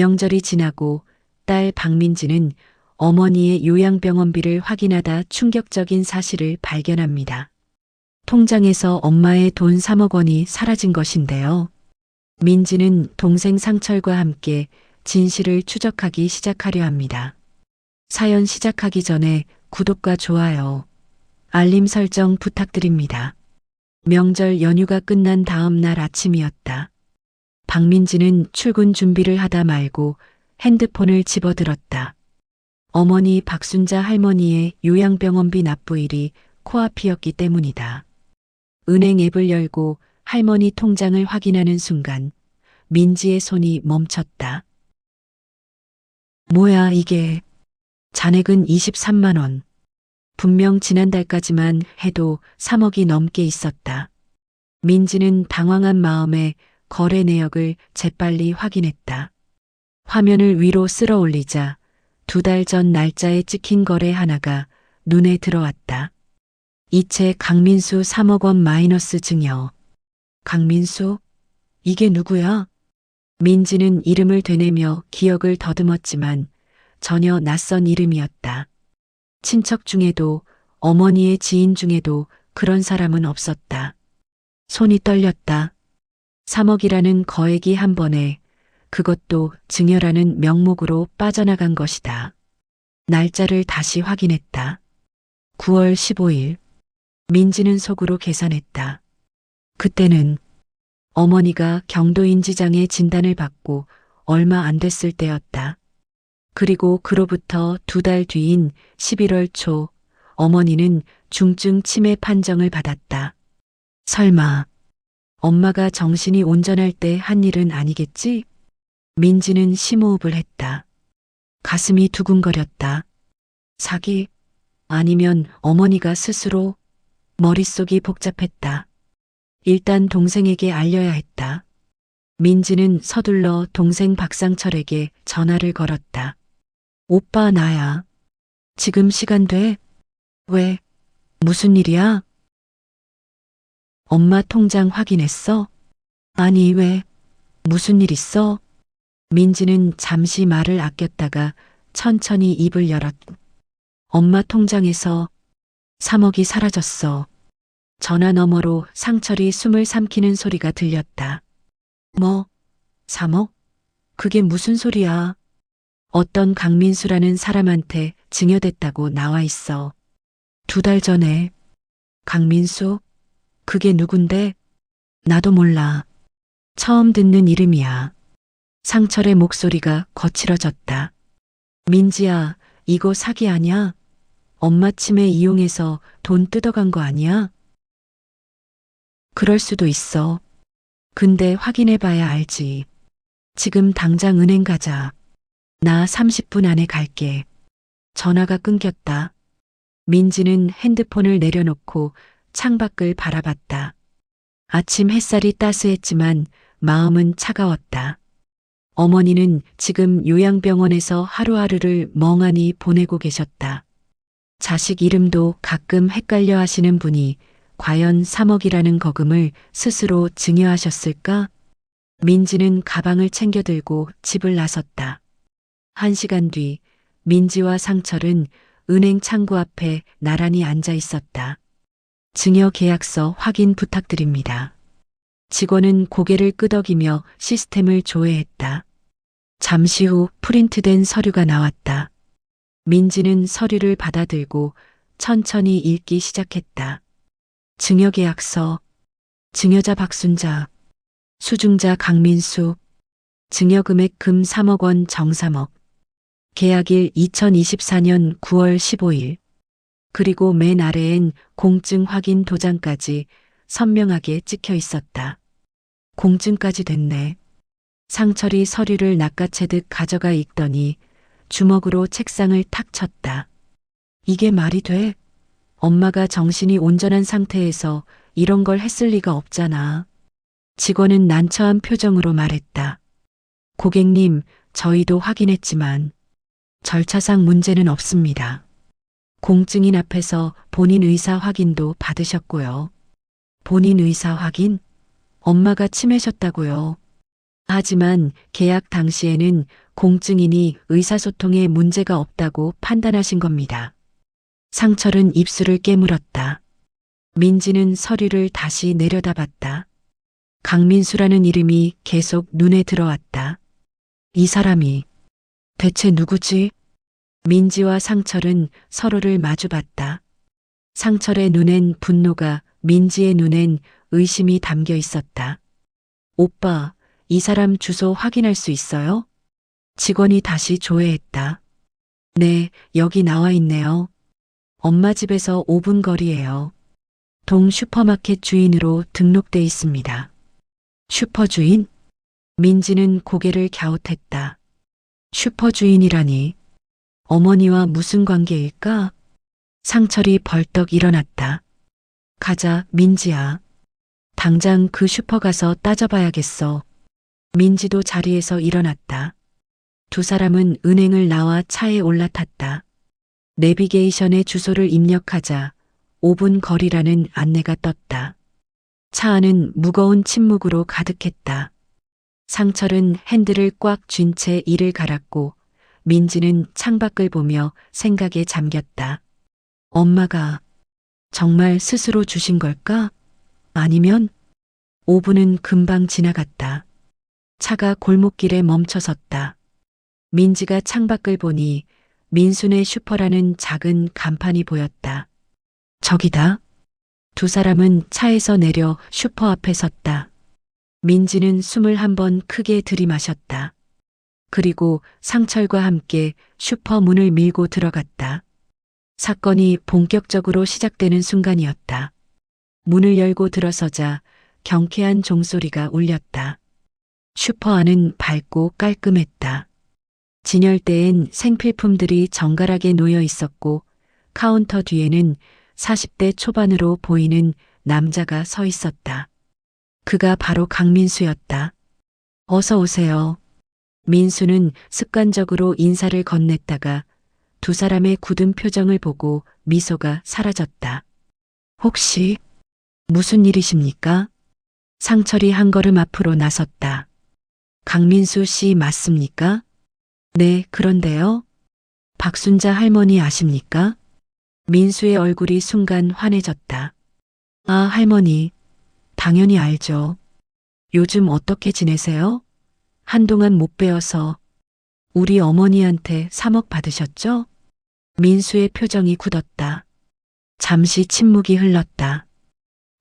명절이 지나고 딸 박민지는 어머니의 요양병원비를 확인하다 충격적인 사실을 발견합니다. 통장에서 엄마의 돈 3억 원이 사라진 것인데요. 민지는 동생 상철과 함께 진실을 추적하기 시작하려 합니다. 사연 시작하기 전에 구독과 좋아요, 알림 설정 부탁드립니다. 명절 연휴가 끝난 다음 날 아침이었다. 박민지는 출근 준비를 하다 말고 핸드폰을 집어들었다. 어머니 박순자 할머니의 요양병원비 납부일이 코앞이었기 때문이다. 은행 앱을 열고 할머니 통장을 확인하는 순간 민지의 손이 멈췄다. 뭐야 이게? 잔액은 23만 원. 분명 지난달까지만 해도 3억이 넘게 있었다. 민지는 당황한 마음에 거래 내역을 재빨리 확인했다. 화면을 위로 쓸어 올리자 2달 전 날짜에 찍힌 거래 하나가 눈에 들어왔다. 이체 강민수 3억 원 마이너스 증여. 강민수? 이게 누구야? 민지는 이름을 되뇌며 기억을 더듬었지만 전혀 낯선 이름이었다. 친척 중에도 어머니의 지인 중에도 그런 사람은 없었다. 손이 떨렸다. 3억이라는 거액이 한 번에, 그것도 증여라는 명목으로 빠져나간 것이다. 날짜를 다시 확인했다. 9월 15일. 민지는 속으로 계산했다. 그때는 어머니가 경도인지장애 진단을 받고 얼마 안 됐을 때였다. 그리고 그로부터 2달 뒤인 11월 초 어머니는 중증 치매 판정을 받았다. 설마 엄마가 정신이 온전할 때 한 일은 아니겠지? 민지는 심호흡을 했다. 가슴이 두근거렸다. 사기? 아니면 어머니가 스스로? 머릿속이 복잡했다. 일단 동생에게 알려야 했다. 민지는 서둘러 동생 박상철에게 전화를 걸었다. 오빠 나야. 지금 시간 돼? 왜? 무슨 일이야? 엄마 통장 확인했어? 아니 왜? 무슨 일 있어? 민지는 잠시 말을 아꼈다가 천천히 입을 열었다. 엄마 통장에서 3억이 사라졌어. 전화 너머로 상철이 숨을 삼키는 소리가 들렸다. 뭐? 3억? 그게 무슨 소리야? 어떤 강민수라는 사람한테 증여됐다고 나와 있어. 2달 전에. 강민수? 그게 누군데? 나도 몰라. 처음 듣는 이름이야. 상철의 목소리가 거칠어졌다. 민지야, 이거 사기 아냐? 엄마 치매 이용해서 돈 뜯어간 거 아니야? 그럴 수도 있어. 근데 확인해봐야 알지. 지금 당장 은행 가자. 나 30분 안에 갈게. 전화가 끊겼다. 민지는 핸드폰을 내려놓고 창밖을 바라봤다. 아침 햇살이 따스했지만 마음은 차가웠다. 어머니는 지금 요양병원에서 하루하루를 멍하니 보내고 계셨다. 자식 이름도 가끔 헷갈려 하시는 분이 과연 3억이라는 거금을 스스로 증여하셨을까? 민지는 가방을 챙겨 들고 집을 나섰다. 1시간 뒤 민지와 상철은 은행 창구 앞에 나란히 앉아 있었다. 증여 계약서 확인 부탁드립니다. 직원은 고개를 끄덕이며 시스템을 조회했다. 잠시 후 프린트된 서류가 나왔다. 민지는 서류를 받아들고 천천히 읽기 시작했다. 증여계약서, 증여자 박순자, 수중자 강민수, 증여금액 금 3억 원 정 3억, 계약일 2024년 9월 15일, 그리고 맨 아래엔 공증 확인 도장까지 선명하게 찍혀 있었다. 공증까지 됐네. 상철이 서류를 낚아채듯 가져가 읽더니 주먹으로 책상을 탁 쳤다. 이게 말이 돼? 엄마가 정신이 온전한 상태에서 이런 걸 했을 리가 없잖아. 직원은 난처한 표정으로 말했다. 고객님, 저희도 확인했지만 절차상 문제는 없습니다. 공증인 앞에서 본인 의사 확인도 받으셨고요. 본인 의사 확인? 엄마가 치매셨다고요. 하지만 계약 당시에는 공증이니 의사소통에 문제가 없다고 판단하신 겁니다. 상철은 입술을 깨물었다. 민지는 서류를 다시 내려다봤다. 강민수라는 이름이 계속 눈에 들어왔다. 이 사람이 대체 누구지? 민지와 상철은 서로를 마주봤다. 상철의 눈엔 분노가, 민지의 눈엔 의심이 담겨 있었다. 오빠, 이 사람 주소 확인할 수 있어요? 직원이 다시 조회했다. 네, 여기 나와 있네요. 엄마 집에서 5분 거리예요. 동 슈퍼마켓 주인으로 등록돼 있습니다. 슈퍼 주인? 민지는 고개를 갸웃했다. 슈퍼 주인이라니. 어머니와 무슨 관계일까? 상철이 벌떡 일어났다. 가자, 민지야. 당장 그 슈퍼 가서 따져봐야겠어. 민지도 자리에서 일어났다. 두 사람은 은행을 나와 차에 올라탔다. 내비게이션에 주소를 입력하자 5분 거리라는 안내가 떴다. 차 안은 무거운 침묵으로 가득했다. 상철은 핸들을 꽉 쥔 채 이를 갈았고 민지는 창밖을 보며 생각에 잠겼다. 엄마가 정말 스스로 주신 걸까? 아니면 5분은 금방 지나갔다. 차가 골목길에 멈춰섰다. 민지가 창밖을 보니 민순의 슈퍼라는 작은 간판이 보였다. 저기다. 두 사람은 차에서 내려 슈퍼 앞에 섰다. 민지는 숨을 한 번 크게 들이마셨다. 그리고 상철과 함께 슈퍼 문을 밀고 들어갔다. 사건이 본격적으로 시작되는 순간이었다. 문을 열고 들어서자 경쾌한 종소리가 울렸다. 슈퍼 안은 밝고 깔끔했다. 진열대엔 생필품들이 정갈하게 놓여 있었고 카운터 뒤에는 40대 초반으로 보이는 남자가 서 있었다. 그가 바로 강민수였다. 어서 오세요. 민수는 습관적으로 인사를 건넸다가 두 사람의 굳은 표정을 보고 미소가 사라졌다. 혹시 무슨 일이십니까? 상철이 한 걸음 앞으로 나섰다. 강민수 씨 맞습니까? 네, 그런데요. 박순자 할머니 아십니까? 민수의 얼굴이 순간 환해졌다. 아, 할머니. 당연히 알죠. 요즘 어떻게 지내세요? 한동안 못 뵈어서 우리 어머니한테 3억 받으셨죠? 민수의 표정이 굳었다. 잠시 침묵이 흘렀다.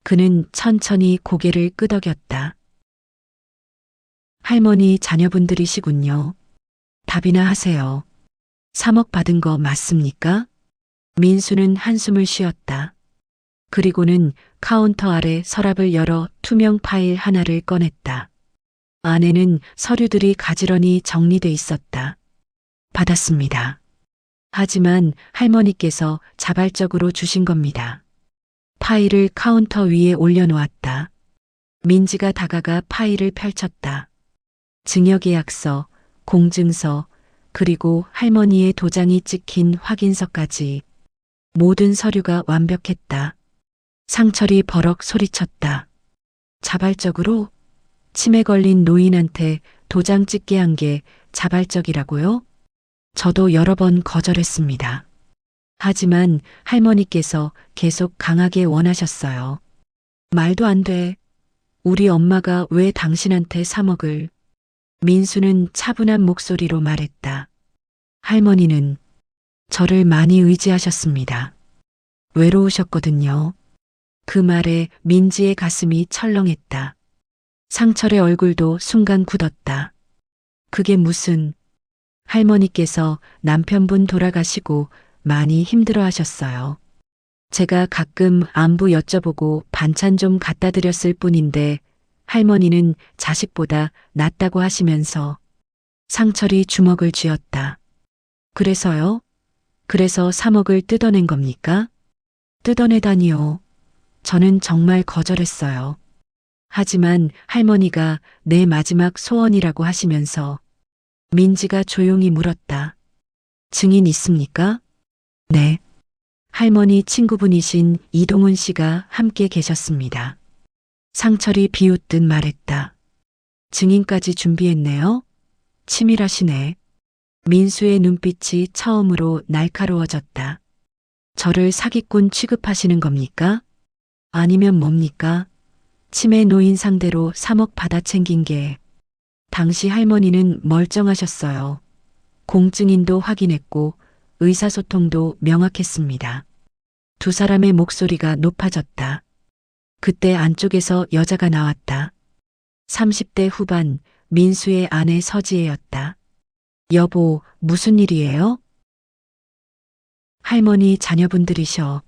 그는 천천히 고개를 끄덕였다. 할머니 자녀분들이시군요. 답이나 하세요. 3억 받은 거 맞습니까? 민수는 한숨을 쉬었다. 그리고는 카운터 아래 서랍을 열어 투명 파일 하나를 꺼냈다. 안에는 서류들이 가지런히 정리돼 있었다. 받았습니다. 하지만 할머니께서 자발적으로 주신 겁니다. 파일을 카운터 위에 올려놓았다. 민지가 다가가 파일을 펼쳤다. 증여계약서, 공증서, 그리고 할머니의 도장이 찍힌 확인서까지 모든 서류가 완벽했다. 상철이 버럭 소리쳤다. 자발적으로? 치매 걸린 노인한테 도장 찍게 한 게 자발적이라고요? 저도 여러 번 거절했습니다. 하지만 할머니께서 계속 강하게 원하셨어요. 말도 안 돼. 우리 엄마가 왜 당신한테 3억을? 민수는 차분한 목소리로 말했다. 할머니는 저를 많이 의지하셨습니다. 외로우셨거든요. 그 말에 민지의 가슴이 철렁했다. 상철의 얼굴도 순간 굳었다. 그게 무슨... 할머니께서 남편분 돌아가시고 많이 힘들어 하셨어요. 제가 가끔 안부 여쭤보고 반찬 좀 갖다 드렸을 뿐인데 할머니는 자식보다 낫다고 하시면서 상철이 주먹을 쥐었다. 그래서요? 그래서 3억을 뜯어낸 겁니까? 뜯어내다니요. 저는 정말 거절했어요. 하지만 할머니가 내 마지막 소원이라고 하시면서 민지가 조용히 물었다. 증인 있습니까? 네. 할머니 친구분이신 이동훈 씨가 함께 계셨습니다. 상철이 비웃듯 말했다. 증인까지 준비했네요? 치밀하시네. 민수의 눈빛이 처음으로 날카로워졌다. 저를 사기꾼 취급하시는 겁니까? 아니면 뭡니까? 치매 노인 상대로 3억 받아 챙긴 게. 당시 할머니는 멀쩡하셨어요. 공증인도 확인했고 의사소통도 명확했습니다. 두 사람의 목소리가 높아졌다. 그때 안쪽에서 여자가 나왔다. 30대 후반 민수의 아내 서지혜였다. 여보, 무슨 일이에요? 할머니 자녀분들이셔.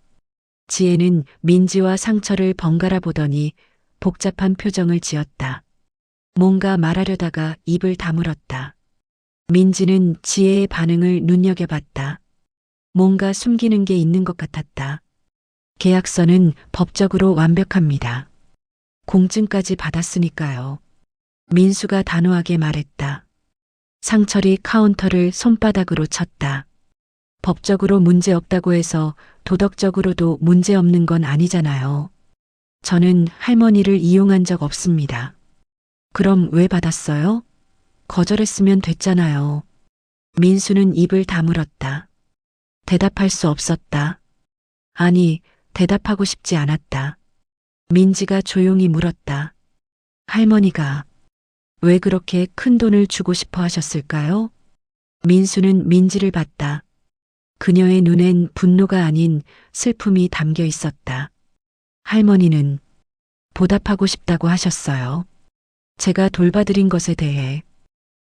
지혜는 민지와 상철을 번갈아 보더니 복잡한 표정을 지었다. 뭔가 말하려다가 입을 다물었다. 민지는 지혜의 반응을 눈여겨봤다. 뭔가 숨기는 게 있는 것 같았다. 계약서는 법적으로 완벽합니다. 공증까지 받았으니까요. 민수가 단호하게 말했다. 상철이 카운터를 손바닥으로 쳤다. 법적으로 문제 없다고 해서 도덕적으로도 문제 없는 건 아니잖아요. 저는 할머니를 이용한 적 없습니다. 그럼 왜 받았어요? 거절했으면 됐잖아요. 민수는 입을 다물었다. 대답할 수 없었다. 아니, 대답하고 싶지 않았다. 민지가 조용히 물었다. 할머니가 왜 그렇게 큰 돈을 주고 싶어 하셨을까요? 민수는 민지를 봤다. 그녀의 눈엔 분노가 아닌 슬픔이 담겨 있었다. 할머니는 보답하고 싶다고 하셨어요. 제가 돌봐드린 것에 대해.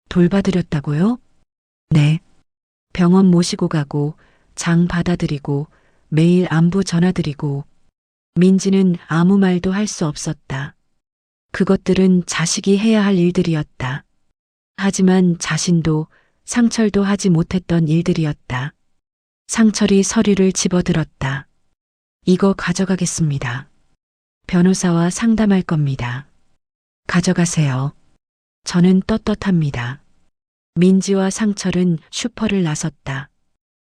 돌봐드렸다고요? 네. 병원 모시고 가고 장 받아드리고 매일 안부 전화드리고. 민지는 아무 말도 할 수 없었다. 그것들은 자식이 해야 할 일들이었다. 하지만 자신도 상철도 하지 못했던 일들이었다. 상철이 서류를 집어들었다. 이거 가져가겠습니다. 변호사와 상담할 겁니다. 가져가세요. 저는 떳떳합니다. 민지와 상철은 슈퍼를 나섰다.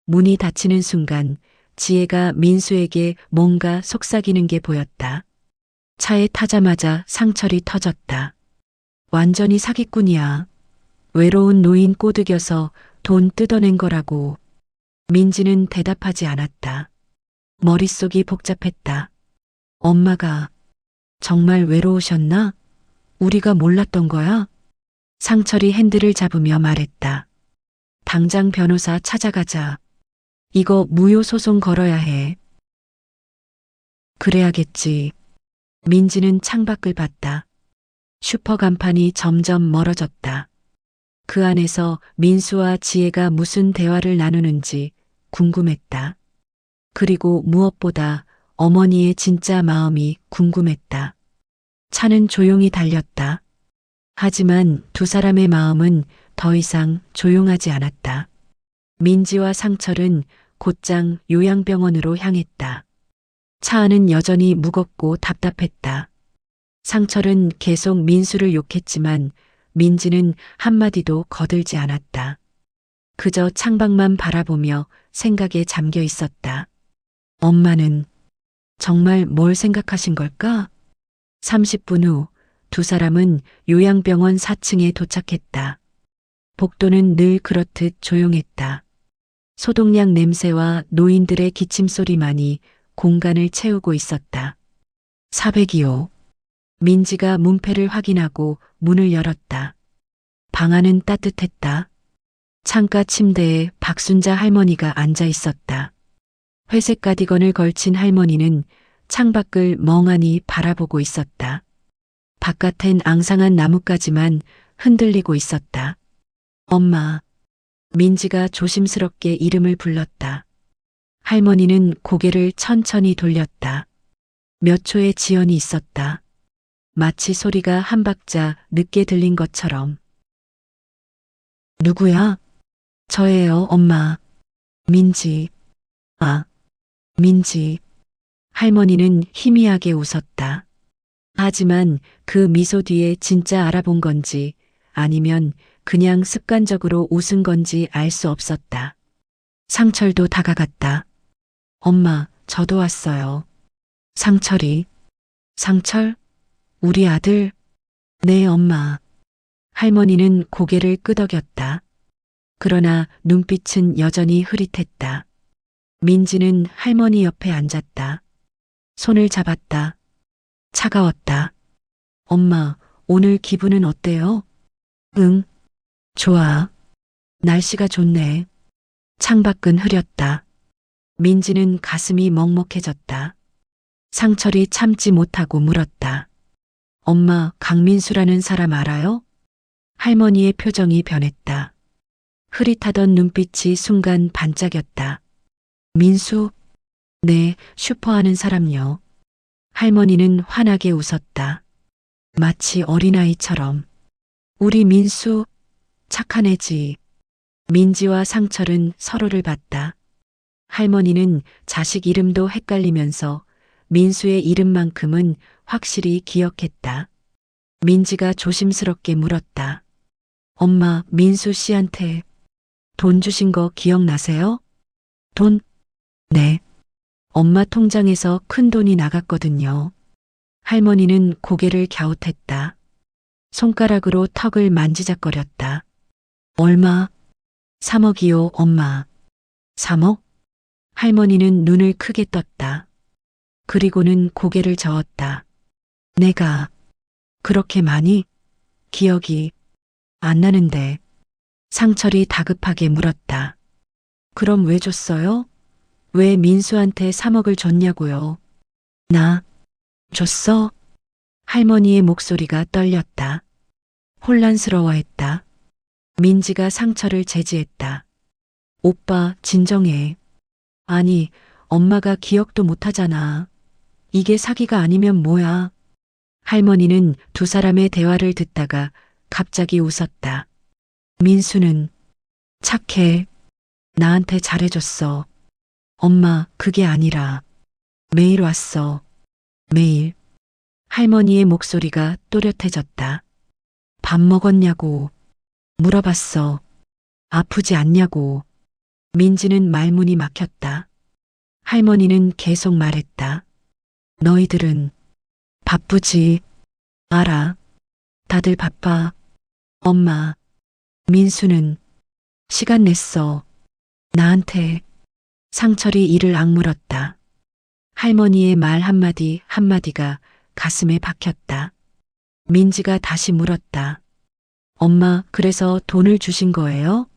문이 닫히는 순간 지혜가 민수에게 뭔가 속삭이는 게 보였다. 차에 타자마자 상철이 터졌다. 완전히 사기꾼이야. 외로운 노인 꼬드겨서 돈 뜯어낸 거라고. 민지는 대답하지 않았다. 머릿속이 복잡했다. 엄마가 정말 외로우셨나? 우리가 몰랐던 거야? 상철이 핸들을 잡으며 말했다. 당장 변호사 찾아가자. 이거 무효 소송 걸어야 해. 그래야겠지. 민지는 창밖을 봤다. 슈퍼 간판이 점점 멀어졌다. 그 안에서 민수와 지혜가 무슨 대화를 나누는지 궁금했다. 그리고 무엇보다 어머니의 진짜 마음이 궁금했다. 차는 조용히 달렸다. 하지만 두 사람의 마음은 더 이상 조용하지 않았다. 민지와 상철은 곧장 요양병원으로 향했다. 차 안은 여전히 무겁고 답답했다. 상철은 계속 민수를 욕했지만 민지는 한마디도 거들지 않았다. 그저 창밖만 바라보며 생각에 잠겨 있었다. 엄마는 정말 뭘 생각하신 걸까? 30분 후 두 사람은 요양병원 4층에 도착했다. 복도는 늘 그렇듯 조용했다. 소독약 냄새와 노인들의 기침 소리만이 공간을 채우고 있었다. 402호. 민지가 문패를 확인하고 문을 열었다. 방 안은 따뜻했다. 창가 침대에 박순자 할머니가 앉아 있었다. 회색 가디건을 걸친 할머니는 창밖을 멍하니 바라보고 있었다. 바깥엔 앙상한 나뭇가지만 흔들리고 있었다. 엄마. 민지가 조심스럽게 이름을 불렀다. 할머니는 고개를 천천히 돌렸다. 몇 초의 지연이 있었다. 마치 소리가 한 박자 늦게 들린 것처럼. 누구야? 저예요, 엄마. 민지. 아, 민지. 할머니는 희미하게 웃었다. 하지만 그 미소 뒤에 진짜 알아본 건지 아니면 그냥 습관적으로 웃은 건지 알 수 없었다. 상철도 다가갔다. 엄마, 저도 왔어요. 상철이. 상철? 우리 아들? 네, 엄마. 할머니는 고개를 끄덕였다. 그러나 눈빛은 여전히 흐릿했다. 민지는 할머니 옆에 앉았다. 손을 잡았다. 차가웠다. 엄마, 오늘 기분은 어때요? 응, 좋아. 날씨가 좋네. 창밖은 흐렸다. 민지는 가슴이 먹먹해졌다. 상철이 참지 못하고 물었다. 엄마, 강민수라는 사람 알아요? 할머니의 표정이 변했다. 흐릿하던 눈빛이 순간 반짝였다. 민수? 네, 슈퍼하는 사람요. 할머니는 환하게 웃었다. 마치 어린아이처럼. 우리 민수, 착한 애지. 민지와 상철은 서로를 봤다. 할머니는 자식 이름도 헷갈리면서 민수의 이름만큼은 확실히 기억했다. 민지가 조심스럽게 물었다. 엄마, 민수 씨한테 돈 주신 거 기억나세요? 돈? 네. 엄마 통장에서 큰 돈이 나갔거든요. 할머니는 고개를 갸웃했다. 손가락으로 턱을 만지작거렸다. 얼마? 3억이요, 엄마. 3억? 할머니는 눈을 크게 떴다. 그리고는 고개를 저었다. 내가 그렇게 많이? 기억이 안 나는데. 상철이 다급하게 물었다. 그럼 왜 줬어요? 왜 민수한테 3억을 줬냐고요? 나 줬어? 할머니의 목소리가 떨렸다. 혼란스러워했다. 민지가 상철을 제지했다. 오빠, 진정해. 아니, 엄마가 기억도 못하잖아. 이게 사기가 아니면 뭐야? 할머니는 두 사람의 대화를 듣다가 갑자기 웃었다. 민수는 착해. 나한테 잘해줬어. 엄마, 그게 아니라 매일 왔어. 매일. 할머니의 목소리가 또렷해졌다. 밥 먹었냐고 물어봤어. 아프지 않냐고. 민지는 말문이 막혔다. 할머니는 계속 말했다. 너희들은 바쁘지. 알아. 다들 바빠. 엄마. 민수는 시간 냈어. 나한테. 상철이 이를 악물었다. 할머니의 말 한마디 한마디가 가슴에 박혔다. 민지가 다시 물었다. 엄마, 그래서 돈을 주신 거예요?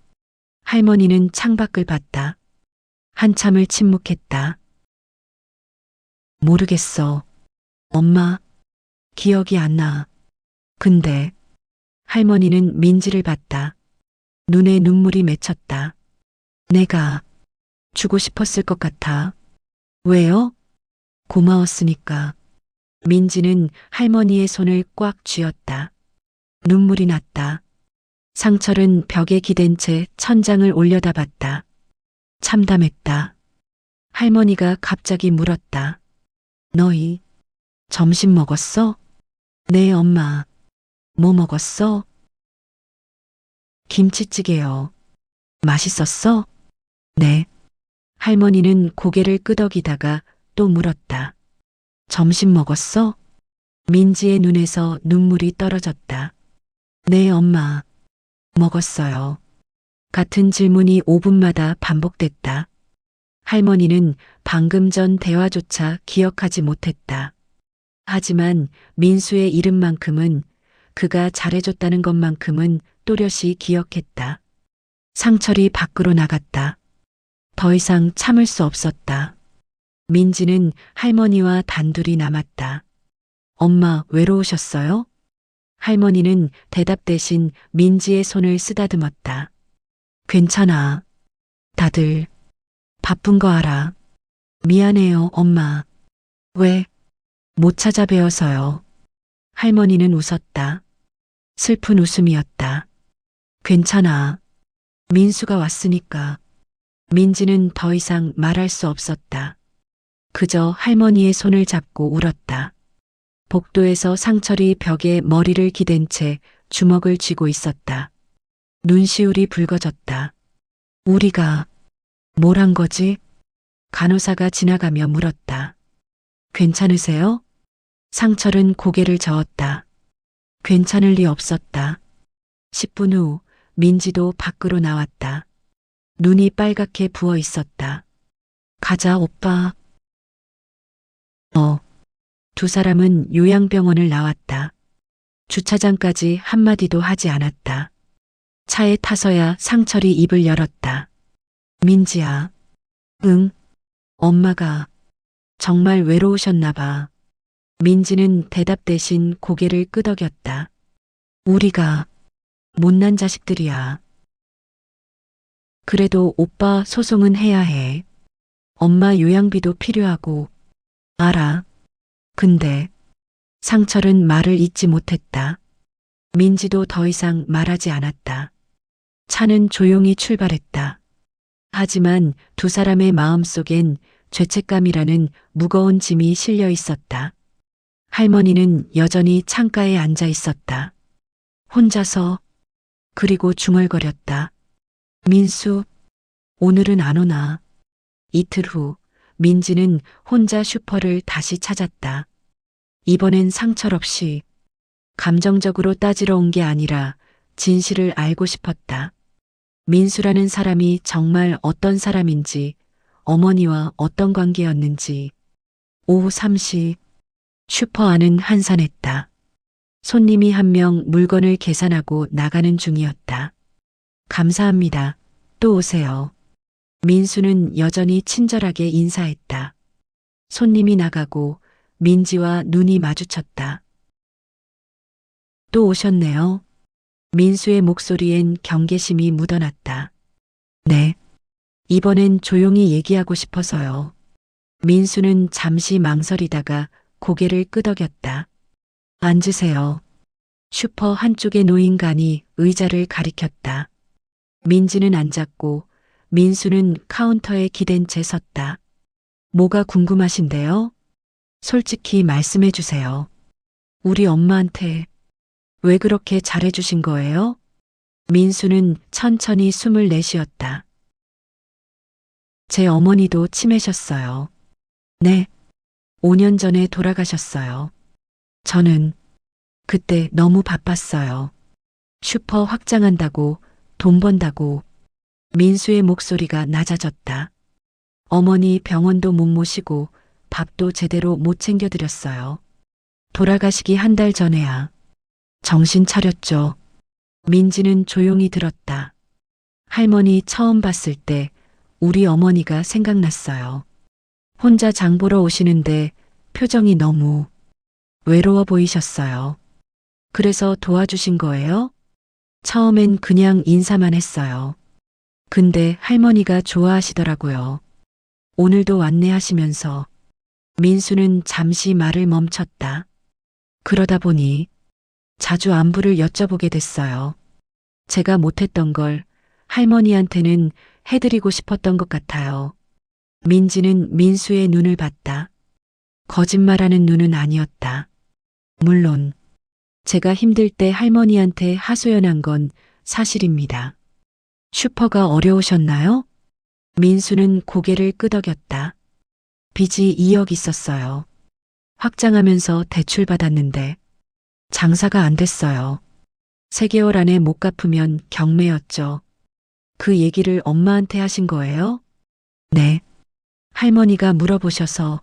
할머니는 창밖을 봤다. 한참을 침묵했다. 모르겠어. 엄마, 기억이 안 나. 근데 할머니는 민지를 봤다. 눈에 눈물이 맺혔다. 내가 주고 싶었을 것 같아. 왜요? 고마웠으니까. 민지는 할머니의 손을 꽉 쥐었다. 눈물이 났다. 상철은 벽에 기댄 채 천장을 올려다봤다. 참담했다. 할머니가 갑자기 물었다. 너희 점심 먹었어? 네, 엄마. 뭐 먹었어? 김치찌개요. 맛있었어? 네. 할머니는 고개를 끄덕이다가 또 물었다. 점심 먹었어? 민지의 눈에서 눈물이 떨어졌다. 네, 엄마. 먹었어요. 같은 질문이 5분마다 반복됐다. 할머니는 방금 전 대화조차 기억하지 못했다. 하지만 민수의 이름만큼은, 그가 잘해줬다는 것만큼은 또렷이 기억했다. 상철이 밖으로 나갔다. 더 이상 참을 수 없었다. 민지는 할머니와 단둘이 남았다. 엄마, 외로우셨어요? 할머니는 대답 대신 민지의 손을 쓰다듬었다. 괜찮아. 다들 바쁜 거 알아. 미안해요, 엄마. 왜? 못 찾아뵈어서요. 할머니는 웃었다. 슬픈 웃음이었다. 괜찮아. 민수가 왔으니까. 민지는 더 이상 말할 수 없었다. 그저 할머니의 손을 잡고 울었다. 복도에서 상철이 벽에 머리를 기댄 채 주먹을 쥐고 있었다. 눈시울이 붉어졌다. 우리가 뭘 한 거지? 간호사가 지나가며 물었다. 괜찮으세요? 상철은 고개를 저었다. 괜찮을 리 없었다. 10분 후 민지도 밖으로 나왔다. 눈이 빨갛게 부어 있었다. 가자, 오빠. 두 사람은 요양병원을 나왔다. 주차장까지 한마디도 하지 않았다. 차에 타서야 상철이 입을 열었다. 민지야. 응. 엄마가 정말 외로우셨나 봐. 민지는 대답 대신 고개를 끄덕였다. 우리가 못난 자식들이야. 그래도 오빠 소송은 해야 해. 엄마 요양비도 필요하고. 알아. 근데 상철은 말을 잇지 못했다. 민지도 더 이상 말하지 않았다. 차는 조용히 출발했다. 하지만 두 사람의 마음속엔 죄책감이라는 무거운 짐이 실려 있었다. 할머니는 여전히 창가에 앉아 있었다. 혼자서. 그리고 중얼거렸다. 민수, 오늘은 안 오나. 이틀 후 민지는 혼자 슈퍼를 다시 찾았다. 이번엔 상철 없이. 감정적으로 따지러 온 게 아니라 진실을 알고 싶었다. 민수라는 사람이 정말 어떤 사람인지, 어머니와 어떤 관계였는지. 오후 3시, 슈퍼 안은 한산했다. 손님이 한 명 물건을 계산하고 나가는 중이었다. 감사합니다. 또 오세요. 민수는 여전히 친절하게 인사했다. 손님이 나가고 민지와 눈이 마주쳤다. 또 오셨네요. 민수의 목소리엔 경계심이 묻어났다. 네. 이번엔 조용히 얘기하고 싶어서요. 민수는 잠시 망설이다가 고개를 끄덕였다. 앉으세요. 슈퍼 한쪽에 놓인 간이 의자를 가리켰다. 민지는 앉았고 민수는 카운터에 기댄 채 섰다. 뭐가 궁금하신데요? 솔직히 말씀해 주세요. 우리 엄마한테 왜 그렇게 잘해주신 거예요? 민수는 천천히 숨을 내쉬었다. 제 어머니도 치매셨어요. 네. 5년 전에 돌아가셨어요. 저는 그때 너무 바빴어요. 슈퍼 확장한다고, 돈 번다고. 민수의 목소리가 낮아졌다. 어머니 병원도 못 모시고 밥도 제대로 못 챙겨드렸어요. 돌아가시기 한 달 전에야. 정신 차렸죠. 민지는 조용히 들었다. 할머니 처음 봤을 때 우리 어머니가 생각났어요. 혼자 장 보러 오시는데 표정이 너무 외로워 보이셨어요. 그래서 도와주신 거예요? 처음엔 그냥 인사만 했어요. 근데 할머니가 좋아하시더라고요. 오늘도 안내하시면서. 민수는 잠시 말을 멈췄다. 그러다 보니 자주 안부를 여쭤보게 됐어요. 제가 못했던 걸 할머니한테는 해드리고 싶었던 것 같아요. 민지는 민수의 눈을 봤다. 거짓말하는 눈은 아니었다. 물론 제가 힘들 때 할머니한테 하소연한 건 사실입니다. 슈퍼가 어려우셨나요? 민수는 고개를 끄덕였다. 빚이 2억 있었어요. 확장하면서 대출 받았는데 장사가 안 됐어요. 3개월 안에 못 갚으면 경매였죠. 그 얘기를 엄마한테 하신 거예요? 네. 할머니가 물어보셔서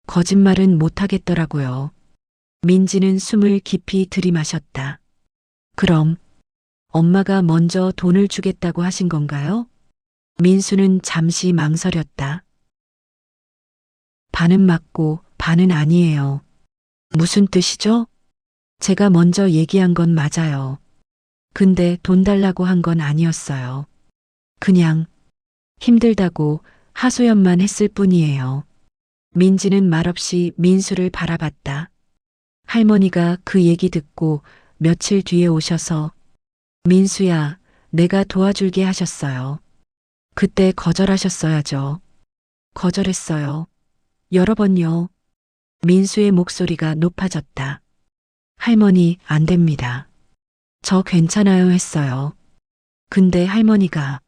거짓말은 못 하겠더라고요. 민지는 숨을 깊이 들이마셨다. 그럼 엄마가 먼저 돈을 주겠다고 하신 건가요? 민수는 잠시 망설였다. 반은 맞고 반은 아니에요. 무슨 뜻이죠? 제가 먼저 얘기한 건 맞아요. 근데 돈 달라고 한 건 아니었어요. 그냥 힘들다고 하소연만 했을 뿐이에요. 민지는 말없이 민수를 바라봤다. 할머니가 그 얘기 듣고 며칠 뒤에 오셔서 민수야, 내가 도와줄게 하셨어요. 그때 거절하셨어야죠. 거절했어요. 여러 번요. 민수의 목소리가 높아졌다. 할머니, 안 됩니다. 저 괜찮아요 했어요. 근데 할머니가.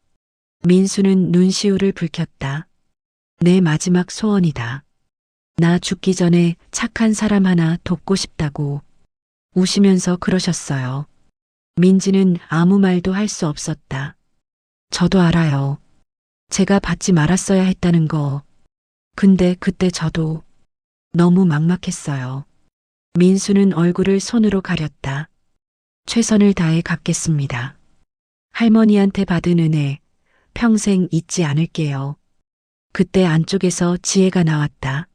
민수는 눈시울을 붉혔다. 내 마지막 소원이다. 나 죽기 전에 착한 사람 하나 돕고 싶다고. 우시면서 그러셨어요. 민지는 아무 말도 할 수 없었다. 저도 알아요. 제가 받지 말았어야 했다는 거. 근데 그때 저도 너무 막막했어요. 민수는 얼굴을 손으로 가렸다. 최선을 다해 갚겠습니다. 할머니한테 받은 은혜 평생 잊지 않을게요. 그때 안쪽에서 지혜가 나왔다.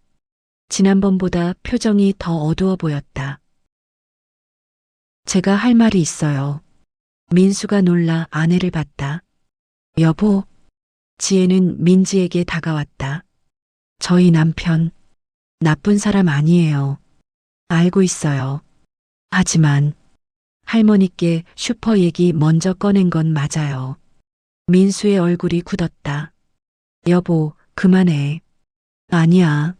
지난번보다 표정이 더 어두워 보였다. 제가 할 말이 있어요. 민수가 놀라 아내를 봤다. 여보, 지혜는 민지에게 다가왔다. 저희 남편, 나쁜 사람 아니에요. 알고 있어요. 하지만 할머니께 슈퍼 얘기 먼저 꺼낸 건 맞아요. 민수의 얼굴이 굳었다. 여보, 그만해. 아니야.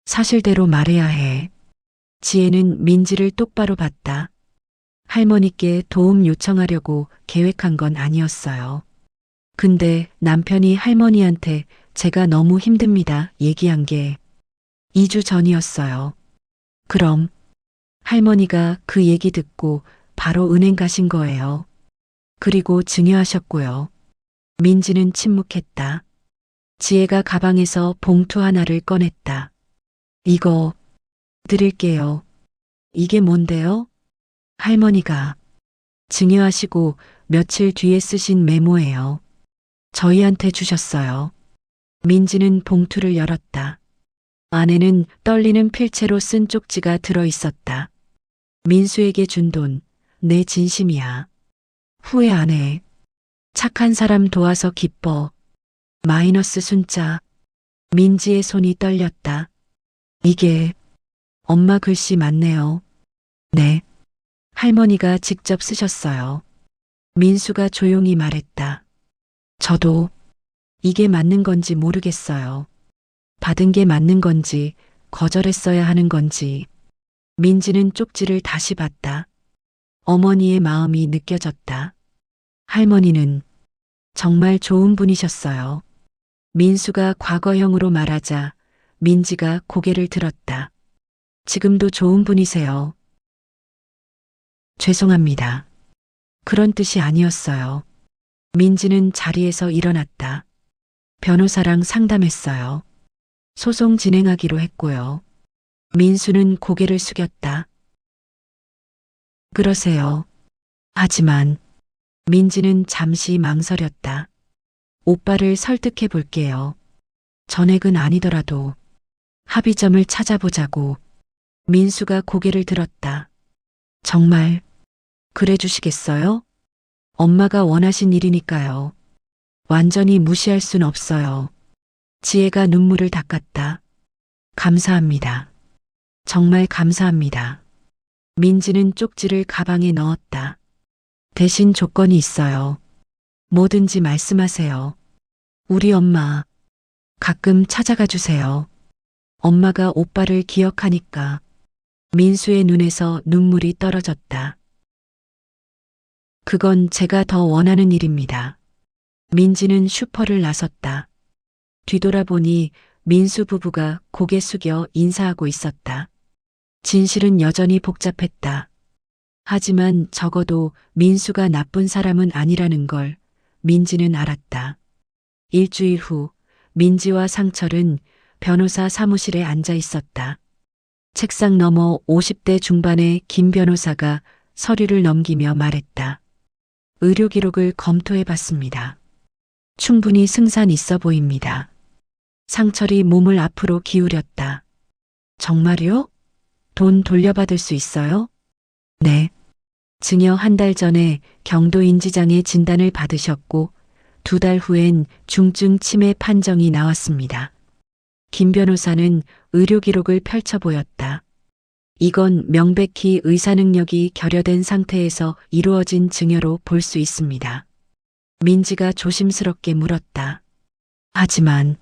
사실대로 말해야 해. 지혜는 민지를 똑바로 봤다. 할머니께 도움 요청하려고 계획한 건 아니었어요. 근데 남편이 할머니한테 제가 너무 힘듭니다 얘기한 게 2주 전이었어요. 그럼 할머니가 그 얘기 듣고 바로 은행 가신 거예요. 그리고 증여하셨고요. 민지는 침묵했다. 지혜가 가방에서 봉투 하나를 꺼냈다. 이거 드릴게요. 이게 뭔데요? 할머니가 증여하시고 며칠 뒤에 쓰신 메모예요. 저희한테 주셨어요. 민지는 봉투를 열었다. 안에는 떨리는 필체로 쓴 쪽지가 들어 있었다. 민수에게 준 돈, 내 진심이야. 후회 안 해. 착한 사람 도와서 기뻐. 마이너스 순자. 민지의 손이 떨렸다. 이게 엄마 글씨 맞네요. 네. 할머니가 직접 쓰셨어요. 민수가 조용히 말했다. 저도 이게 맞는 건지 모르겠어요. 받은 게 맞는 건지 거절했어야 하는 건지. 민지는 쪽지를 다시 봤다. 어머니의 마음이 느껴졌다. 할머니는 정말 좋은 분이셨어요. 민수가 과거형으로 말하자 민지가 고개를 들었다. 지금도 좋은 분이세요. 죄송합니다. 그런 뜻이 아니었어요. 민지는 자리에서 일어났다. 변호사랑 상담했어요. 소송 진행하기로 했고요. 민수는 고개를 숙였다. 그러세요. 하지만 민지는 잠시 망설였다. 오빠를 설득해 볼게요. 전액은 아니더라도 합의점을 찾아보자고. 민수가 고개를 들었다. 정말 그래 주시겠어요? 엄마가 원하신 일이니까요. 완전히 무시할 순 없어요. 지혜가 눈물을 닦았다. 감사합니다. 정말 감사합니다. 민지는 쪽지를 가방에 넣었다. 대신 조건이 있어요. 뭐든지 말씀하세요. 우리 엄마 가끔 찾아가 주세요. 엄마가 오빠를 기억하니까. 민수의 눈에서 눈물이 떨어졌다. 그건 제가 더 원하는 일입니다. 민지는 슈퍼를 나섰다. 뒤돌아보니 민수 부부가 고개 숙여 인사하고 있었다. 진실은 여전히 복잡했다. 하지만 적어도 민수가 나쁜 사람은 아니라는 걸 민지는 알았다. 일주일 후 민지와 상철은 변호사 사무실에 앉아 있었다. 책상 너머 50대 중반의 김 변호사가 서류를 넘기며 말했다. 의료 기록을 검토해 봤습니다. 충분히 승산 있어 보입니다. 상철이 몸을 앞으로 기울였다. 정말요? 돈 돌려받을 수 있어요? 네. 증여 한 달 전에 경도 인지장애 진단을 받으셨고 2달 후엔 중증 치매 판정이 나왔습니다. 김 변호사는 의료 기록을 펼쳐 보였다. 이건 명백히 의사 능력이 결여된 상태에서 이루어진 증여로 볼 수 있습니다. 민지가 조심스럽게 물었다. 하지만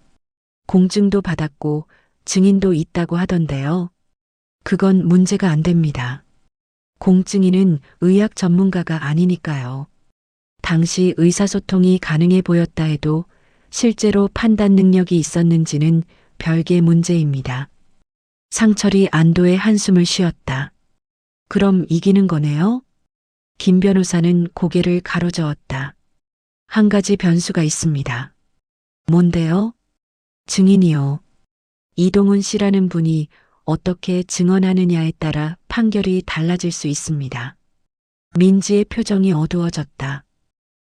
공증도 받았고 증인도 있다고 하던데요. 그건 문제가 안 됩니다. 공증인은 의학 전문가가 아니니까요. 당시 의사소통이 가능해 보였다 해도 실제로 판단 능력이 있었는지는 별개 문제입니다. 상철이 안도의 한숨을 쉬었다. 그럼 이기는 거네요? 김 변호사는 고개를 가로저었다. 한 가지 변수가 있습니다. 뭔데요? 증인이요. 이동훈 씨라는 분이 어떻게 증언하느냐에 따라 판결이 달라질 수 있습니다. 민지의 표정이 어두워졌다.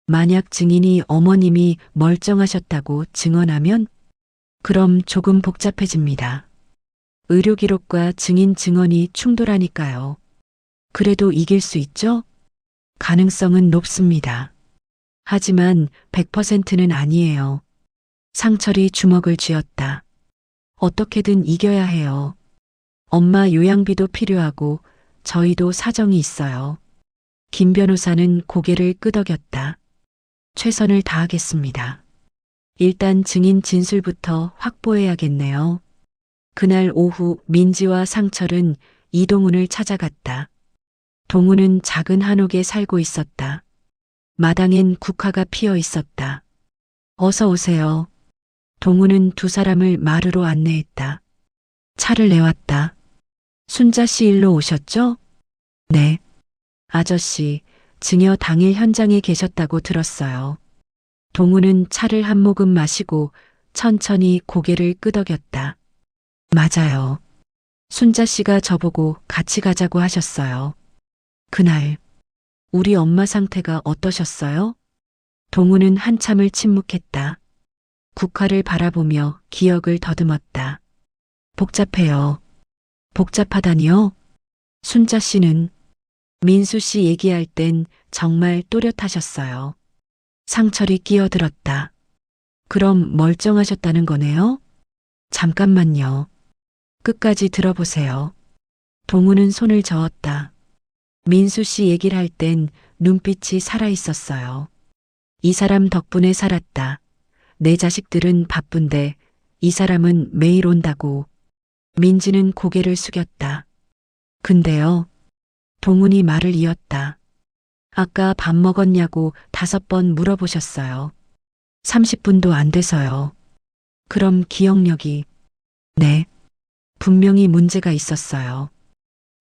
만약 증인이 어머님이 멀쩡하셨다고 증언하면 그럼 조금 복잡해집니다. 의료 기록과 증인 증언이 충돌하니까요. 그래도 이길 수 있죠? 가능성은 높습니다. 하지만 100%는 아니에요. 상철이 주먹을 쥐었다. 어떻게든 이겨야 해요. 엄마 요양비도 필요하고 저희도 사정이 있어요. 김 변호사는 고개를 끄덕였다. 최선을 다하겠습니다. 일단 증인 진술부터 확보해야겠네요. 그날 오후 민지와 상철은 이동훈을 찾아갔다. 동훈은 작은 한옥에 살고 있었다. 마당엔 국화가 피어 있었다. 어서 오세요. 동훈은 두 사람을 마루로 안내했다. 차를 내왔다. 순자 씨 일로 오셨죠? 네. 아저씨, 증여 당일 현장에 계셨다고 들었어요. 동훈은 차를 한 모금 마시고 천천히 고개를 끄덕였다. 맞아요. 순자 씨가 저보고 같이 가자고 하셨어요. 그날, 우리 엄마 상태가 어떠셨어요? 동훈은 한참을 침묵했다. 국화를 바라보며 기억을 더듬었다. 복잡해요. 복잡하다니요? 순자 씨는 민수 씨 얘기할 땐 정말 또렷하셨어요. 상철이 끼어들었다. 그럼 멀쩡하셨다는 거네요? 잠깐만요. 끝까지 들어보세요. 동훈은 손을 저었다. 민수 씨 얘기를 할 땐 눈빛이 살아있었어요. 이 사람 덕분에 살았다. 내 자식들은 바쁜데 이 사람은 매일 온다고. 민지는 고개를 숙였다. 근데요. 동훈이 말을 이었다. 아까 밥 먹었냐고 5번 물어보셨어요. 30분도 안 돼서요. 그럼 기억력이. 네. 분명히 문제가 있었어요.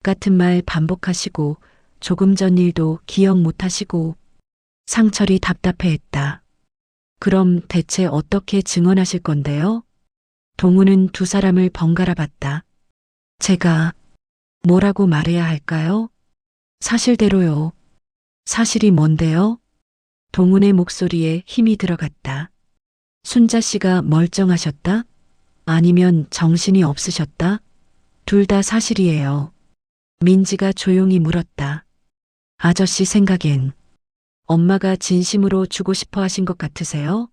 같은 말 반복하시고 조금 전 일도 기억 못하시고. 상철이 답답해했다. 그럼 대체 어떻게 증언하실 건데요? 동훈은 두 사람을 번갈아 봤다. 제가 뭐라고 말해야 할까요? 사실대로요. 사실이 뭔데요? 동훈의 목소리에 힘이 들어갔다. 순자 씨가 멀쩡하셨다? 아니면 정신이 없으셨다? 둘 다 사실이에요. 민지가 조용히 물었다. 아저씨 생각엔 엄마가 진심으로 주고 싶어 하신 것 같으세요?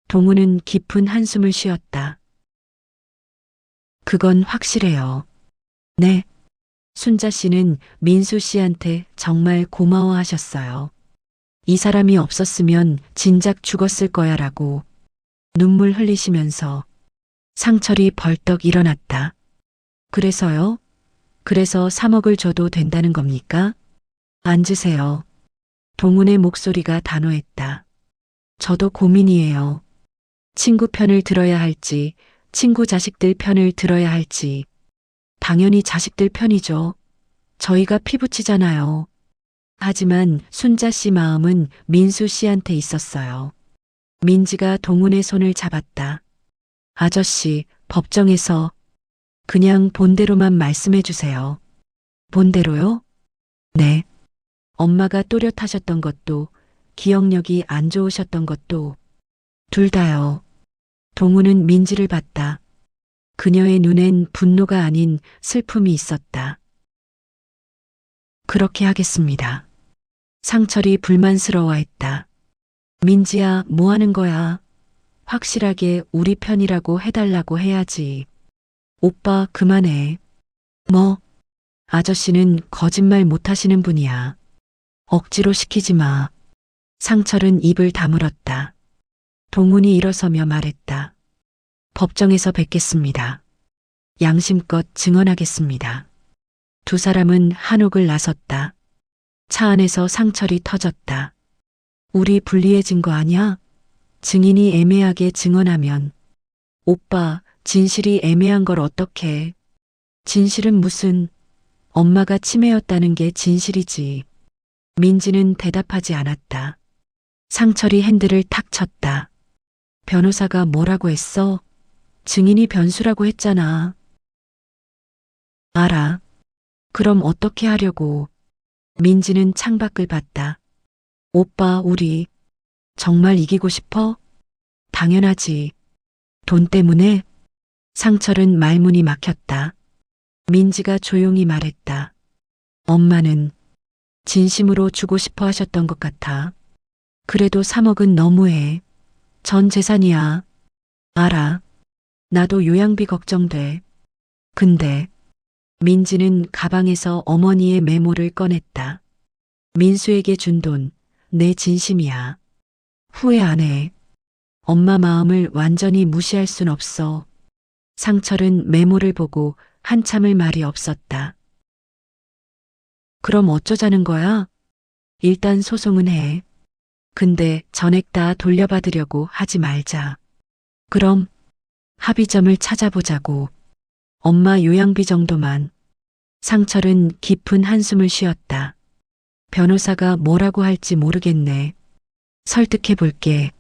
동훈은 깊은 한숨을 쉬었다. 그건 확실해요. 네. 순자 씨는 민수 씨한테 정말 고마워하셨어요. 이 사람이 없었으면 진작 죽었을 거야 라고. 눈물 흘리시면서 상철이 벌떡 일어났다. 그래서요? 그래서 3억을 줘도 된다는 겁니까? 앉으세요. 동훈의 목소리가 단호했다. 저도 고민이에요. 친구 편을 들어야 할지, 친구 자식들 편을 들어야 할지. 당연히 자식들 편이죠. 저희가 피부치잖아요. 하지만 순자 씨 마음은 민수 씨한테 있었어요. 민지가 동훈의 손을 잡았다. 아저씨, 법정에서 그냥 본대로만 말씀해 주세요. 본대로요? 네. 엄마가 또렷하셨던 것도, 기억력이 안 좋으셨던 것도, 둘 다요. 동훈은 민지를 봤다. 그녀의 눈엔 분노가 아닌 슬픔이 있었다. 그렇게 하겠습니다. 상철이 불만스러워했다. 민지야, 뭐 하는 거야? 확실하게 우리 편이라고 해달라고 해야지. 오빠, 그만해. 뭐? 아저씨는 거짓말 못하시는 분이야. 억지로 시키지 마. 상철은 입을 다물었다. 동훈이 일어서며 말했다. 법정에서 뵙겠습니다. 양심껏 증언하겠습니다. 두 사람은 한옥을 나섰다. 차 안에서 상철이 터졌다. 우리 불리해진 거 아니야? 증인이 애매하게 증언하면. 오빠, 진실이 애매한 걸 어떡해. 진실은 무슨, 엄마가 치매였다는 게 진실이지. 민지는 대답하지 않았다. 상철이 핸들을 탁 쳤다. 변호사가 뭐라고 했어? 증인이 변수라고 했잖아. 알아. 그럼 어떻게 하려고? 민지는 창밖을 봤다. 오빠, 우리 정말 이기고 싶어? 당연하지. 돈 때문에? 상철은 말문이 막혔다. 민지가 조용히 말했다. 엄마는 진심으로 주고 싶어 하셨던 것 같아. 그래도 3억은 너무해. 전 재산이야. 알아. 나도 요양비 걱정돼. 근데 민지는 가방에서 어머니의 메모를 꺼냈다. 민수에게 준 돈, 내 진심이야. 후회 안 해. 엄마 마음을 완전히 무시할 순 없어. 상철은 메모를 보고 한참을 말이 없었다. 그럼 어쩌자는 거야? 일단 소송은 해. 근데 전액 다 돌려받으려고 하지 말자. 그럼 합의점을 찾아보자고. 엄마 요양비 정도만. 상철은 깊은 한숨을 쉬었다. 변호사가 뭐라고 할지 모르겠네. 설득해 볼게.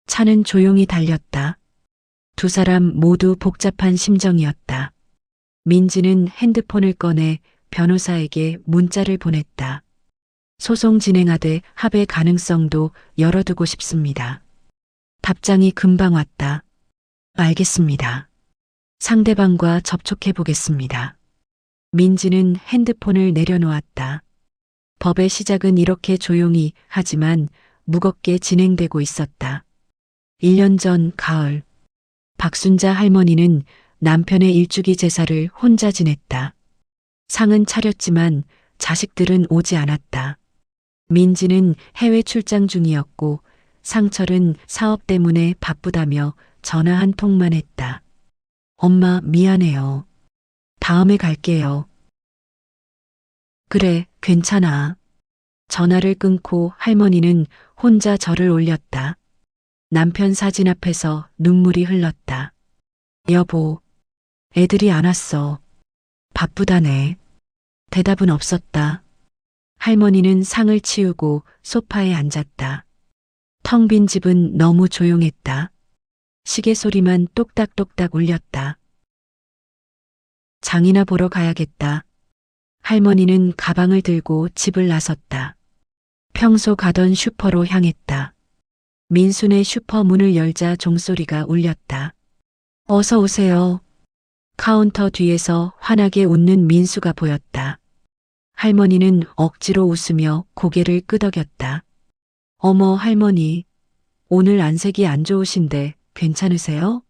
차는 조용히 달렸다. 두 사람 모두 복잡한 심정이었다. 민지는 핸드폰을 꺼내 변호사에게 문자를 보냈다. 소송 진행하되 합의 가능성도 열어두고 싶습니다. 답장이 금방 왔다. 알겠습니다. 상대방과 접촉해 보겠습니다. 민지는 핸드폰을 내려놓았다. 법의 시작은 이렇게 조용히 하지만 무겁게 진행되고 있었다. 1년 전 가을, 박순자 할머니는 남편의 일주기 제사를 혼자 지냈다. 상은 차렸지만 자식들은 오지 않았다. 민지는 해외 출장 중이었고 상철은 사업 때문에 바쁘다며 전화 한 통만 했다. 엄마 미안해요. 다음에 갈게요. 그래, 괜찮아. 전화를 끊고 할머니는 혼자 절을 올렸다. 남편 사진 앞에서 눈물이 흘렀다. 여보, 애들이 안 왔어. 바쁘다네. 대답은 없었다. 할머니는 상을 치우고 소파에 앉았다. 텅 빈 집은 너무 조용했다. 시계 소리만 똑딱똑딱 울렸다. 장이나 보러 가야겠다. 할머니는 가방을 들고 집을 나섰다. 평소 가던 슈퍼로 향했다. 민수네 슈퍼 문을 열자 종소리가 울렸다. 어서 오세요. 카운터 뒤에서 환하게 웃는 민수가 보였다. 할머니는 억지로 웃으며 고개를 끄덕였다. 어머 할머니, 오늘 안색이 안 좋으신데 괜찮으세요?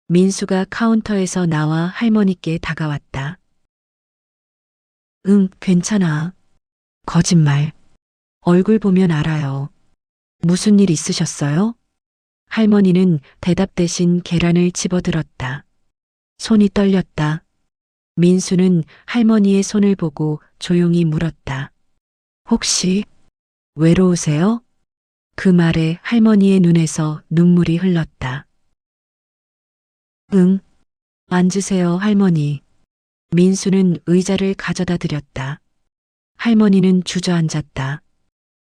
민수가 카운터에서 나와 할머니께 다가왔다. 응, 괜찮아. 거짓말. 얼굴 보면 알아요. 무슨 일 있으셨어요? 할머니는 대답 대신 계란을 집어들었다. 손이 떨렸다. 민수는 할머니의 손을 보고 조용히 물었다. 혹시 외로우세요? 그 말에 할머니의 눈에서 눈물이 흘렀다. 응. 앉으세요, 할머니. 민수는 의자를 가져다 드렸다. 할머니는 주저앉았다.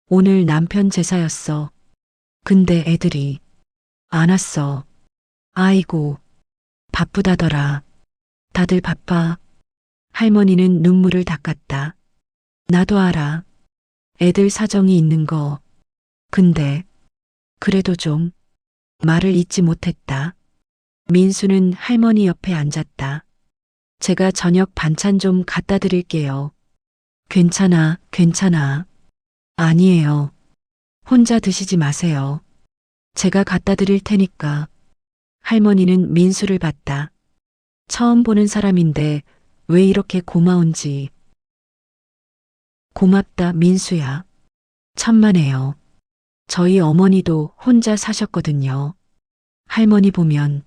오늘 남편 제사였어. 근데 애들이 안 왔어. 아이고, 바쁘다더라. 다들 바빠. 할머니는 눈물을 닦았다. 나도 알아. 애들 사정이 있는 거. 근데 그래도 좀 말을 잇지 못했다. 민수는 할머니 옆에 앉았다. 제가 저녁 반찬 좀 갖다 드릴게요. 괜찮아, 괜찮아. 아니에요. 혼자 드시지 마세요. 제가 갖다 드릴 테니까. 할머니는 민수를 봤다. 처음 보는 사람인데 왜 이렇게 고마운지. 고맙다, 민수야. 천만에요. 저희 어머니도 혼자 사셨거든요. 할머니 보면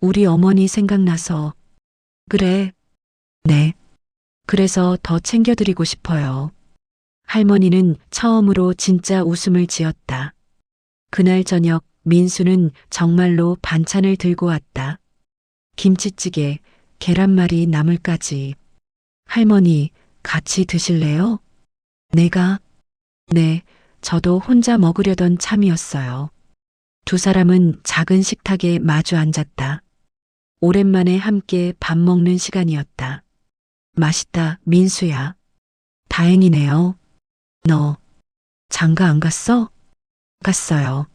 우리 어머니 생각나서. 그래. 네. 그래서 더 챙겨드리고 싶어요. 할머니는 처음으로 진짜 웃음을 지었다. 그날 저녁 민수는 정말로 반찬을 들고 왔다. 김치찌개, 계란말이, 나물까지. 할머니, 같이 드실래요? 내가 네, 저도 혼자 먹으려던 참이었어요. 두 사람은 작은 식탁에 마주 앉았다. 오랜만에 함께 밥 먹는 시간이었다. 맛있다, 민수야. 다행이네요. 너 장가 안 갔어? 갔어요.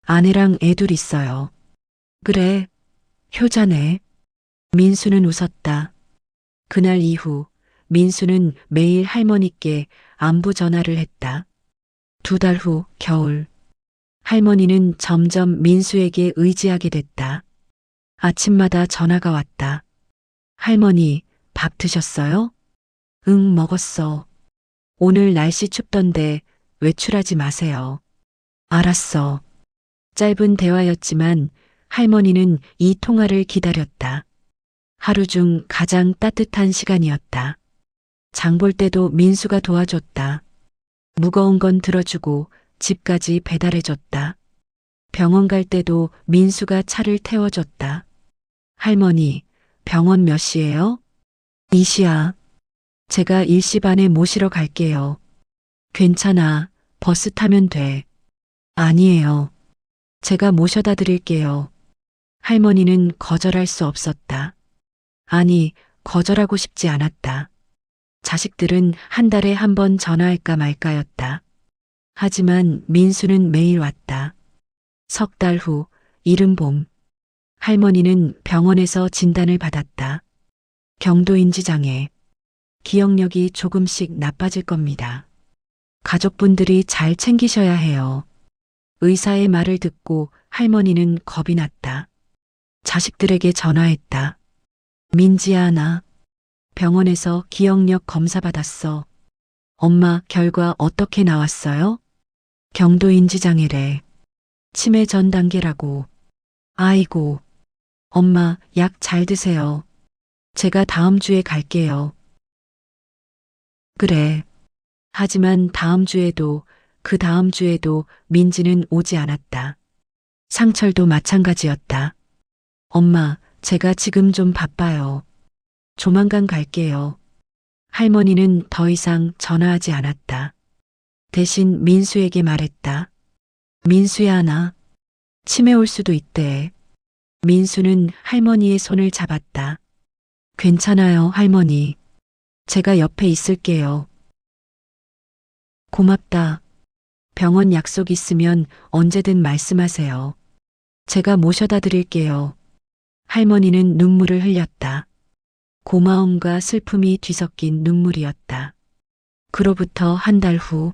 아내랑 애둘 있어요. 그래, 효자네. 민수는 웃었다. 그날 이후 민수는 매일 할머니께 안부 전화를 했다. 두 달 후 겨울. 할머니는 점점 민수에게 의지하게 됐다. 아침마다 전화가 왔다. 할머니, 밥 드셨어요? 응, 먹었어. 오늘 날씨 춥던데 외출하지 마세요. 알았어. 짧은 대화였지만 할머니는 이 통화를 기다렸다. 하루 중 가장 따뜻한 시간이었다. 장볼 때도 민수가 도와줬다. 무거운 건 들어주고 집까지 배달해줬다. 병원 갈 때도 민수가 차를 태워줬다. 할머니, 병원 몇 시예요? 2시야. 제가 1시 반에 모시러 갈게요. 괜찮아. 버스 타면 돼. 아니에요. 제가 모셔다 드릴게요. 할머니는 거절할 수 없었다. 아니, 거절하고 싶지 않았다. 자식들은 한 달에 한 번 전화할까 말까였다. 하지만 민수는 매일 왔다. 석 달 후, 이른 봄. 할머니는 병원에서 진단을 받았다. 경도인지장애. 기억력이 조금씩 나빠질 겁니다. 가족분들이 잘 챙기셔야 해요. 의사의 말을 듣고 할머니는 겁이 났다. 자식들에게 전화했다. 민지야, 나 병원에서 기억력 검사 받았어. 엄마 결과 어떻게 나왔어요? 경도인지장애래. 치매 전 단계라고. 아이고. 엄마 약 잘 드세요. 제가 다음 주에 갈게요. 그래. 하지만 다음 주에도 그 다음 주에도 민지는 오지 않았다. 상철도 마찬가지였다. 엄마, 제가 지금 좀 바빠요. 조만간 갈게요. 할머니는 더 이상 전화하지 않았다. 대신 민수에게 말했다. 민수야, 나 치매 올 수도 있대. 민수는 할머니의 손을 잡았다. 괜찮아요, 할머니. 제가 옆에 있을게요. 고맙다. 병원 약속 있으면 언제든 말씀하세요. 제가 모셔다 드릴게요. 할머니는 눈물을 흘렸다. 고마움과 슬픔이 뒤섞인 눈물이었다. 그로부터 한 달 후,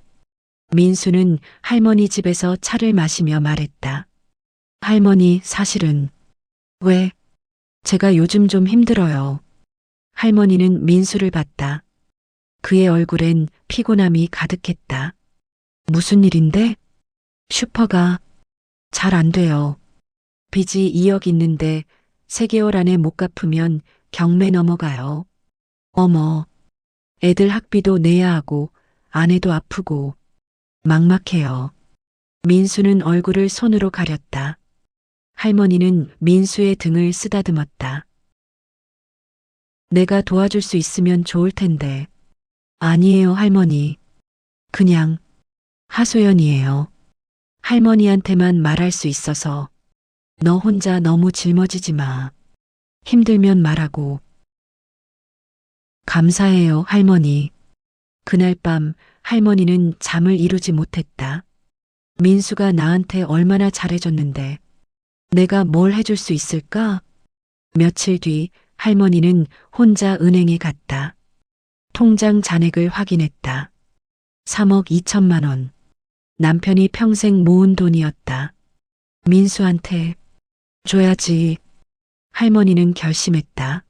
민수는 할머니 집에서 차를 마시며 말했다. 할머니, 사실은. 왜? 제가 요즘 좀 힘들어요. 할머니는 민수를 봤다. 그의 얼굴엔 피곤함이 가득했다. 무슨 일인데? 슈퍼가 잘 안 돼요. 빚이 2억 있는데 3개월 안에 못 갚으면 경매 넘어가요. 어머, 애들 학비도 내야 하고 아내도 아프고 막막해요. 민수는 얼굴을 손으로 가렸다. 할머니는 민수의 등을 쓰다듬었다. 내가 도와줄 수 있으면 좋을 텐데. 아니에요, 할머니. 그냥 하소연이에요. 할머니한테만 말할 수 있어서. 너 혼자 너무 짊어지지 마. 힘들면 말하고. 감사해요, 할머니. 그날 밤 할머니는 잠을 이루지 못했다. 민수가 나한테 얼마나 잘해줬는데 내가 뭘 해줄 수 있을까? 며칠 뒤 할머니는 혼자 은행에 갔다. 통장 잔액을 확인했다. 3억 2천만 원. 남편이 평생 모은 돈이었다. 민수한테 줘야지. 할머니는 결심했다.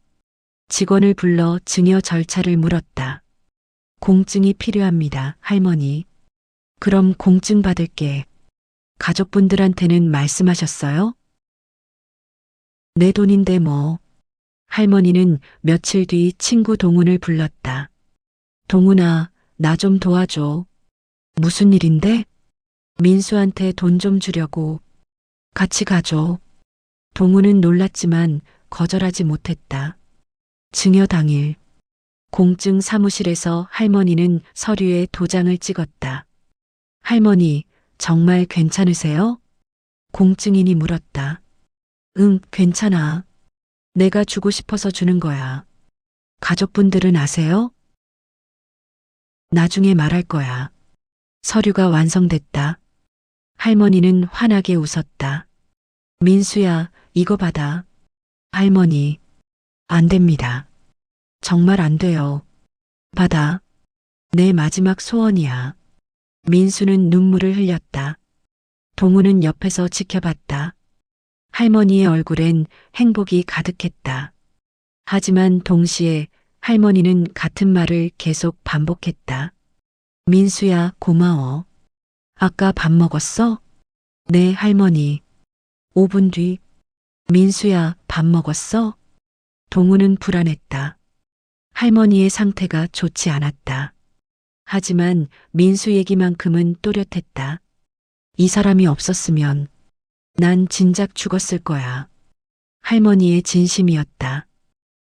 직원을 불러 증여 절차를 물었다. 공증이 필요합니다, 할머니. 그럼 공증 받을게. 가족분들한테는 말씀하셨어요? 내 돈인데 뭐. 할머니는 며칠 뒤 친구 동훈을 불렀다. 동훈아, 나 좀 도와줘. 무슨 일인데? 민수한테 돈 좀 주려고. 같이 가줘. 동훈은 놀랐지만 거절하지 못했다. 증여 당일. 공증 사무실에서 할머니는 서류에 도장을 찍었다. 할머니, 정말 괜찮으세요? 공증인이 물었다. 응, 괜찮아. 내가 주고 싶어서 주는 거야. 가족분들은 아세요? 나중에 말할 거야. 서류가 완성됐다. 할머니는 환하게 웃었다. 민수야, 이거 받아. 할머니, 안 됩니다. 정말 안 돼요. 받아. 내 마지막 소원이야. 민수는 눈물을 흘렸다. 동우는 옆에서 지켜봤다. 할머니의 얼굴엔 행복이 가득했다. 하지만 동시에 할머니는 같은 말을 계속 반복했다. 민수야, 고마워. 아까 밥 먹었어? 네, 할머니. 5분 뒤. 민수야, 밥 먹었어? 동우는 불안했다. 할머니의 상태가 좋지 않았다. 하지만 민수 얘기만큼은 또렷했다. 이 사람이 없었으면 난 진작 죽었을 거야. 할머니의 진심이었다.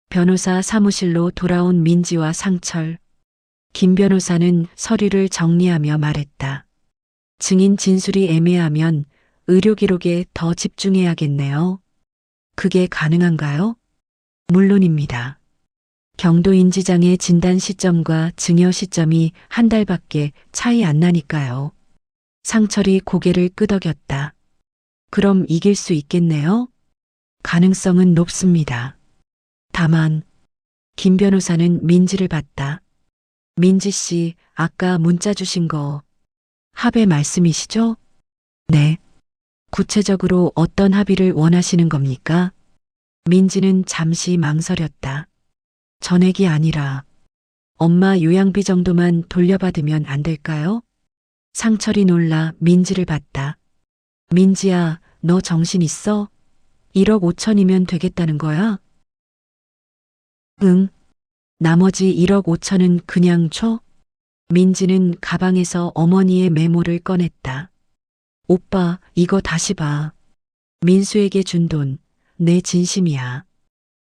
변호사 사무실로 돌아온 민지와 상철. 김 변호사는 서류를 정리하며 말했다. 증인 진술이 애매하면 의료 기록에 더 집중해야겠네요. 그게 가능한가요? 물론입니다. 경도 인지장애 진단 시점과 증여 시점이 한 달밖에 차이 안 나니까요. 상철이 고개를 끄덕였다. 그럼 이길 수 있겠네요? 가능성은 높습니다. 다만 김 변호사는 민지를 봤다. 민지 씨, 아까 문자 주신 거 합의 말씀이시죠? 네. 구체적으로 어떤 합의를 원하시는 겁니까? 민지는 잠시 망설였다. 전액이 아니라 엄마 요양비 정도만 돌려받으면 안 될까요? 상철이 놀라 민지를 봤다. 민지야, 너 정신 있어? 1억 5천이면 되겠다는 거야? 응. 나머지 1억 5천은 그냥 줘? 민지는 가방에서 어머니의 메모를 꺼냈다. 오빠, 이거 다시 봐. 민수에게 준 돈, 내 진심이야.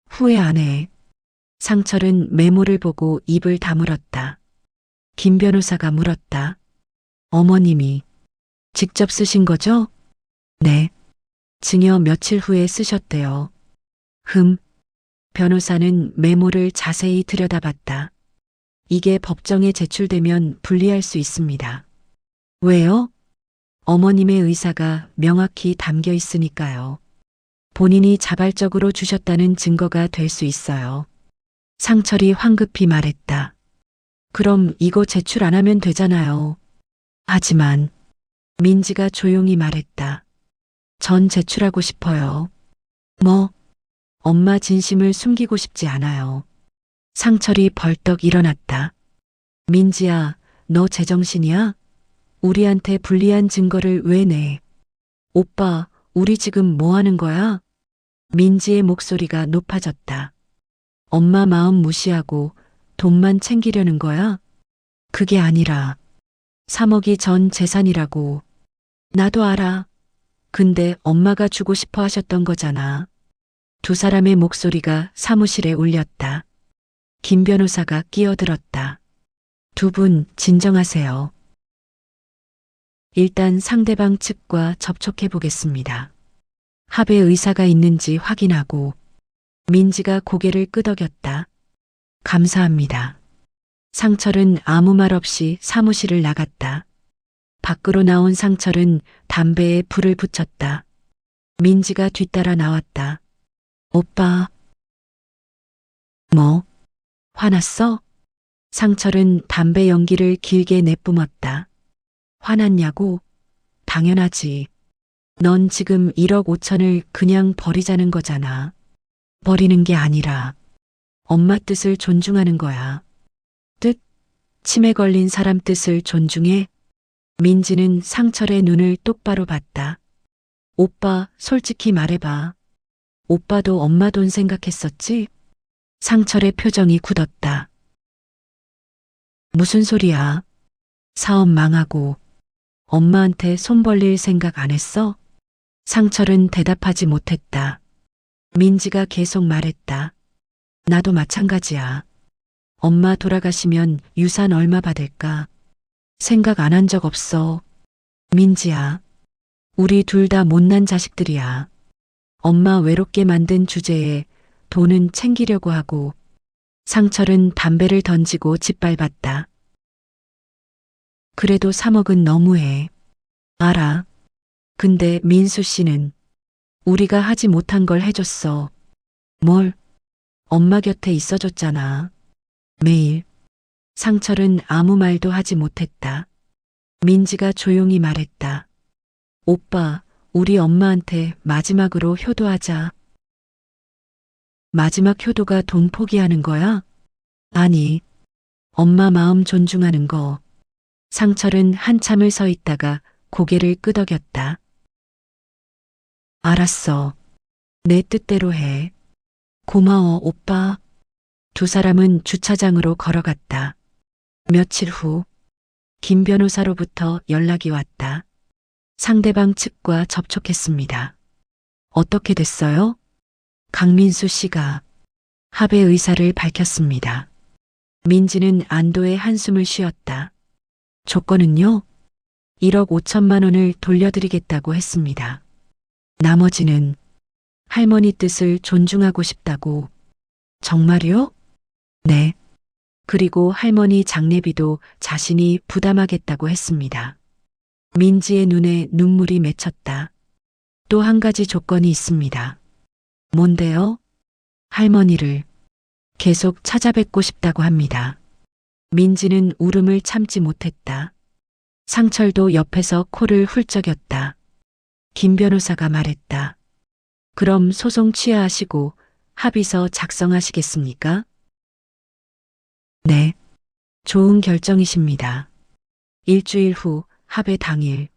후회 안 해. 상철은 메모를 보고 입을 다물었다. 김 변호사가 물었다. 어머님이 직접 쓰신 거죠? 네. 증여 며칠 후에 쓰셨대요. 변호사는 메모를 자세히 들여다봤다. 이게 법정에 제출되면 불리할 수 있습니다. 왜요? 어머님의 의사가 명확히 담겨 있으니까요. 본인이 자발적으로 주셨다는 증거가 될 수 있어요. 상철이 황급히 말했다. 그럼 이거 제출 안 하면 되잖아요. 하지만 민지가 조용히 말했다. 전 제출하고 싶어요. 뭐? 엄마 진심을 숨기고 싶지 않아요. 상철이 벌떡 일어났다. 민지야, 너 제정신이야? 우리한테 불리한 증거를 왜 내? 오빠, 우리 지금 뭐 하는 거야? 민지의 목소리가 높아졌다. 엄마 마음 무시하고 돈만 챙기려는 거야? 그게 아니라 3억이 전 재산이라고. 나도 알아. 근데 엄마가 주고 싶어 하셨던 거잖아. 두 사람의 목소리가 사무실에 울렸다. 김 변호사가 끼어들었다. 두 분 진정하세요. 일단 상대방 측과 접촉해 보겠습니다. 합의 의사가 있는지 확인하고. 민지가 고개를 끄덕였다. 감사합니다. 상철은 아무 말 없이 사무실을 나갔다. 밖으로 나온 상철은 담배에 불을 붙였다. 민지가 뒤따라 나왔다. 오빠. 뭐? 화났어? 상철은 담배 연기를 길게 내뿜었다. 화났냐고? 당연하지. 넌 지금 1억 5천을 그냥 버리자는 거잖아. 버리는 게 아니라 엄마 뜻을 존중하는 거야. 뜻? 치매 걸린 사람 뜻을 존중해? 민지는 상철의 눈을 똑바로 봤다. 오빠, 솔직히 말해봐. 오빠도 엄마 돈 생각했었지? 상철의 표정이 굳었다. 무슨 소리야? 사업 망하고 엄마한테 손 벌릴 생각 안 했어? 상철은 대답하지 못했다. 민지가 계속 말했다. 나도 마찬가지야. 엄마 돌아가시면 유산 얼마 받을까? 생각 안 한 적 없어. 민지야, 우리 둘 다 못난 자식들이야. 엄마 외롭게 만든 주제에 돈은 챙기려고 하고 상철은 담배를 던지고 짓밟았다. 그래도 3억은 너무해. 알아. 근데 민수 씨는 우리가 하지 못한 걸 해줬어. 뭘? 엄마 곁에 있어줬잖아. 매일. 상철은 아무 말도 하지 못했다. 민지가 조용히 말했다. 오빠, 우리 엄마한테 마지막으로 효도하자. 마지막 효도가 돈 포기하는 거야? 아니, 엄마 마음 존중하는 거. 상철은 한참을 서 있다가 고개를 끄덕였다. 알았어. 내 뜻대로 해. 고마워, 오빠. 두 사람은 주차장으로 걸어갔다. 며칠 후, 김 변호사로부터 연락이 왔다. 상대방 측과 접촉했습니다. 어떻게 됐어요? 강민수 씨가 합의 의사를 밝혔습니다. 민지는 안도의 한숨을 쉬었다. 조건은요? 1억 5천만 원을 돌려드리겠다고 했습니다. 나머지는 할머니 뜻을 존중하고 싶다고. 정말요? 네. 그리고 할머니 장례비도 자신이 부담하겠다고 했습니다. 민지의 눈에 눈물이 맺혔다. 또 한 가지 조건이 있습니다. 뭔데요? 할머니를 계속 찾아뵙고 싶다고 합니다. 민지는 울음을 참지 못했다. 상철도 옆에서 코를 훌쩍였다. 김 변호사가 말했다. 그럼 소송 취하하시고 합의서 작성하시겠습니까? 네. 좋은 결정이십니다. 일주일 후 합의 당일,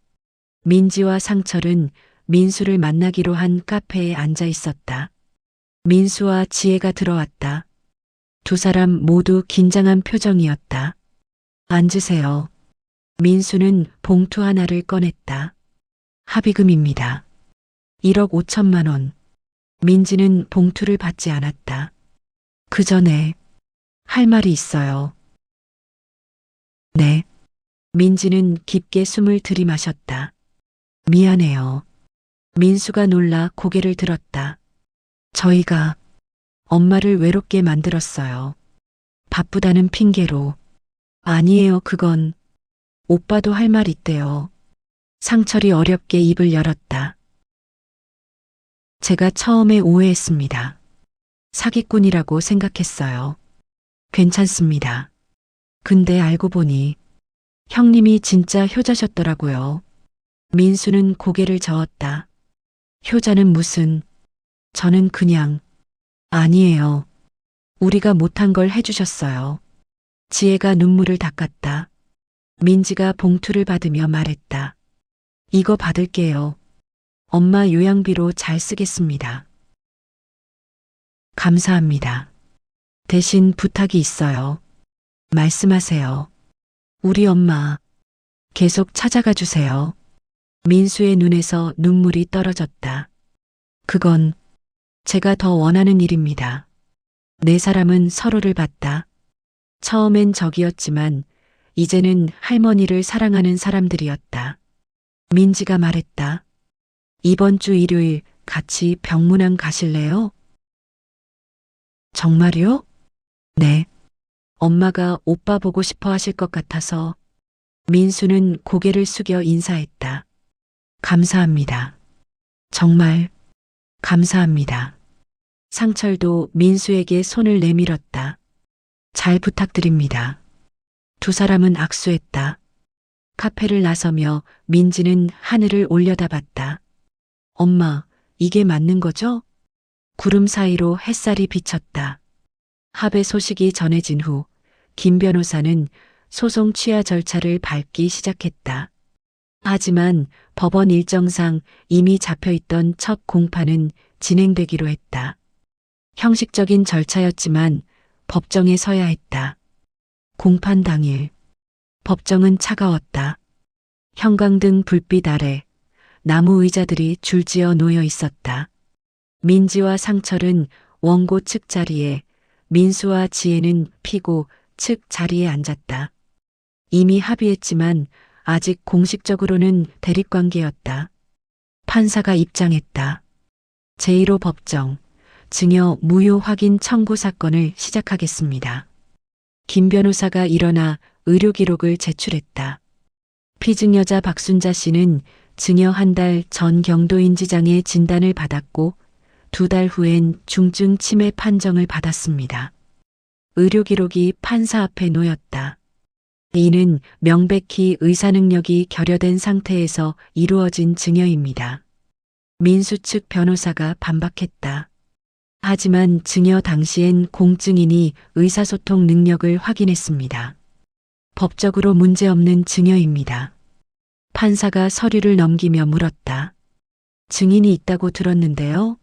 민지와 상철은 민수를 만나기로 한 카페에 앉아 있었다. 민수와 지혜가 들어왔다. 두 사람 모두 긴장한 표정이었다. 앉으세요. 민수는 봉투 하나를 꺼냈다. 합의금입니다. 1억 5천만 원. 민지는 봉투를 받지 않았다. 그 전에 할 말이 있어요. 네. 민지는 깊게 숨을 들이마셨다. 미안해요. 민수가 놀라 고개를 들었다. 저희가 엄마를 외롭게 만들었어요. 바쁘다는 핑계로. 아니에요, 그건. 오빠도 할 말 있대요. 상철이 어렵게 입을 열었다. 제가 처음에 오해했습니다. 사기꾼이라고 생각했어요. 괜찮습니다. 근데 알고 보니 형님이 진짜 효자셨더라고요. 민수는 고개를 저었다. 효자는 무슨, 저는 그냥, 아니에요. 우리가 못한 걸 해주셨어요. 지혜가 눈물을 닦았다. 민지가 봉투를 받으며 말했다. 이거 받을게요. 엄마 요양비로 잘 쓰겠습니다. 감사합니다. 대신 부탁이 있어요. 말씀하세요. 우리 엄마 계속 찾아가 주세요. 민수의 눈에서 눈물이 떨어졌다. 그건 제가 더 원하는 일입니다. 네 사람은 서로를 봤다. 처음엔 적이었지만 이제는 할머니를 사랑하는 사람들이었다. 민지가 말했다. 이번 주 일요일 같이 병문안 가실래요? 정말요? 네. 엄마가 오빠 보고 싶어 하실 것 같아서. 민수는 고개를 숙여 인사했다. 감사합니다. 정말 감사합니다. 상철도 민수에게 손을 내밀었다. 잘 부탁드립니다. 두 사람은 악수했다. 카페를 나서며 민지는 하늘을 올려다봤다. 엄마, 이게 맞는 거죠? 구름 사이로 햇살이 비쳤다. 합의 소식이 전해진 후 김 변호사는 소송 취하 절차를 밟기 시작했다. 하지만 법원 일정상 이미 잡혀있던 첫 공판은 진행되기로 했다. 형식적인 절차였지만 법정에 서야 했다. 공판 당일 법정은 차가웠다. 형광등 불빛 아래 나무 의자들이 줄지어 놓여 있었다. 민지와 상철은 원고 측 자리에, 민수와 지혜는 피고 측 자리에 앉았다. 이미 합의했지만 아직 공식적으로는 대립관계였다. 판사가 입장했다. 제1호 법정, 증여 무효 확인 청구 사건을 시작하겠습니다. 김 변호사가 일어나 의료 기록을 제출했다. 피증여자 박순자 씨는 증여 한 달 전 경도인지장애 진단을 받았고 2달 후엔 중증 치매 판정을 받았습니다. 의료 기록이 판사 앞에 놓였다. 이는 명백히 의사 능력이 결여된 상태에서 이루어진 증여입니다. 민수 측 변호사가 반박했다. 하지만 증여 당시엔 공증인이 의사소통 능력을 확인했습니다. 법적으로 문제없는 증여입니다. 판사가 서류를 넘기며 물었다. 증인이 있다고 들었는데요.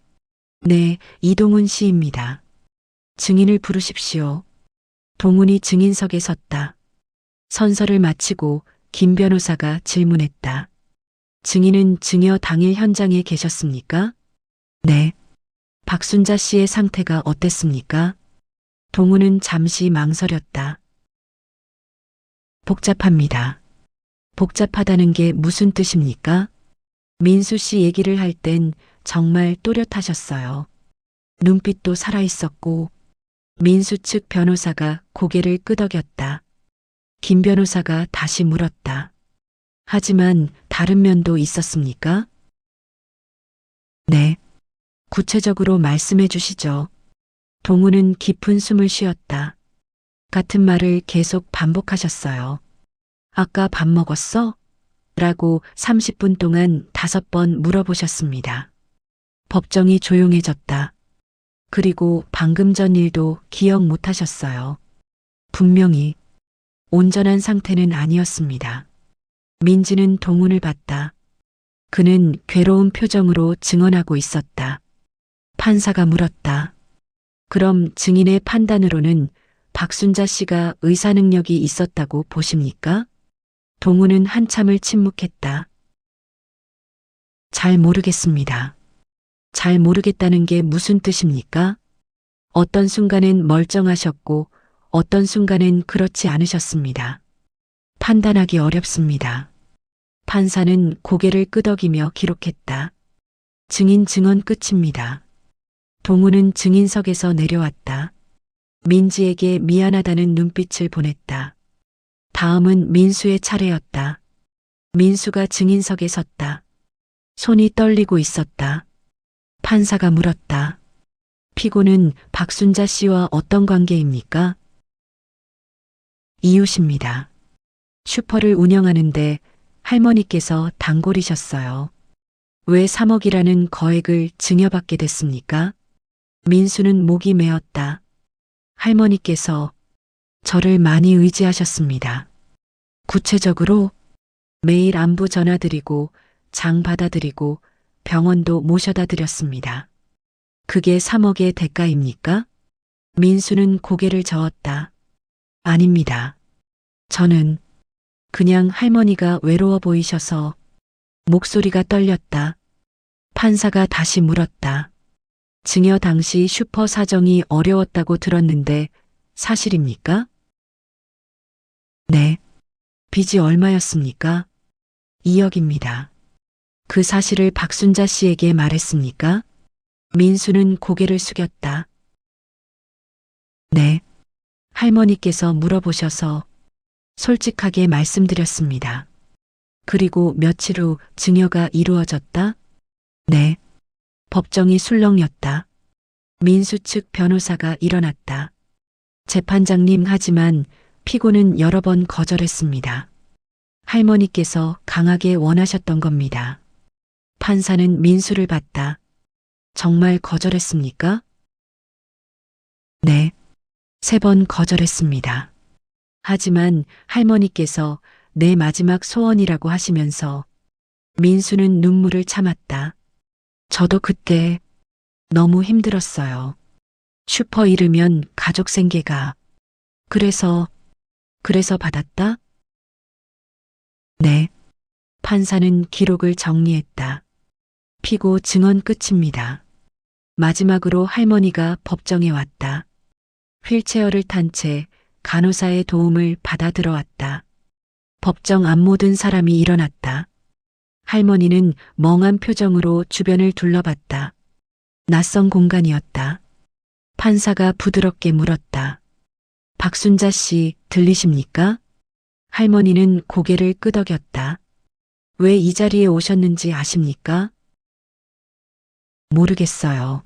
네, 이동훈 씨입니다. 증인을 부르십시오. 동훈이 증인석에 섰다. 선서를 마치고 김 변호사가 질문했다. 증인은 증여 당일 현장에 계셨습니까? 네. 박순자 씨의 상태가 어땠습니까? 동훈은 잠시 망설였다. 복잡합니다. 복잡하다는 게 무슨 뜻입니까? 민수 씨 얘기를 할 땐 정말 또렷하셨어요. 눈빛도 살아있었고 민수 측 변호사가 고개를 끄덕였다. 김 변호사가 다시 물었다. 하지만 다른 면도 있었습니까? 네. 구체적으로 말씀해 주시죠. 동훈은 깊은 숨을 쉬었다. 같은 말을 계속 반복하셨어요. 아까 밥 먹었어? 라고 30분 동안 5번 물어보셨습니다. 법정이 조용해졌다. 그리고 방금 전 일도 기억 못 하셨어요. 분명히 온전한 상태는 아니었습니다. 민지는 동훈을 봤다. 그는 괴로운 표정으로 증언하고 있었다. 판사가 물었다. 그럼 증인의 판단으로는 박순자 씨가 의사 능력이 있었다고 보십니까? 동훈은 한참을 침묵했다. 잘 모르겠습니다. 잘 모르겠다는 게 무슨 뜻입니까? 어떤 순간엔 멀쩡하셨고 어떤 순간엔 그렇지 않으셨습니다. 판단하기 어렵습니다. 판사는 고개를 끄덕이며 기록했다. 증인 증언 끝입니다. 동훈은 증인석에서 내려왔다. 민지에게 미안하다는 눈빛을 보냈다. 다음은 민수의 차례였다. 민수가 증인석에 섰다. 손이 떨리고 있었다. 판사가 물었다. 피고는 박순자 씨와 어떤 관계입니까? 이웃입니다. 슈퍼를 운영하는데 할머니께서 단골이셨어요. 왜 3억이라는 거액을 증여받게 됐습니까? 민수는 목이 메었다. 할머니께서 저를 많이 의지하셨습니다. 구체적으로 매일 안부 전화드리고 장 받아드리고 병원도 모셔다 드렸습니다. 그게 3억의 대가입니까? 민수는 고개를 저었다. 아닙니다. 저는 그냥 할머니가 외로워 보이셔서 목소리가 떨렸다. 판사가 다시 물었다. 증여 당시 슈퍼 사정이 어려웠다고 들었는데 사실입니까? 네. 빚이 얼마였습니까? 2억입니다. 그 사실을 박순자 씨에게 말했습니까? 민수는 고개를 숙였다. 네. 할머니께서 물어보셔서 솔직하게 말씀드렸습니다. 그리고 며칠 후 증여가 이루어졌다? 네. 법정이 술렁였다. 민수 측 변호사가 일어났다. 재판장님, 하지만 피고는 여러 번 거절했습니다. 할머니께서 강하게 원하셨던 겁니다. 판사는 민수를 봤다. 정말 거절했습니까? 네. 3번 거절했습니다. 하지만 할머니께서 내 마지막 소원이라고 하시면서 민수는 눈물을 참았다. 저도 그때 너무 힘들었어요. 슈퍼 잃으면 가족 생계가. 그래서 받았다? 네. 판사는 기록을 정리했다. 피고 증언 끝입니다. 마지막으로 할머니가 법정에 왔다. 휠체어를 탄 채 간호사의 도움을 받아 들어왔다. 법정 앞 모든 사람이 일어났다. 할머니는 멍한 표정으로 주변을 둘러봤다. 낯선 공간이었다. 판사가 부드럽게 물었다. 박순자 씨, 들리십니까? 할머니는 고개를 끄덕였다. 왜 이 자리에 오셨는지 아십니까? 모르겠어요.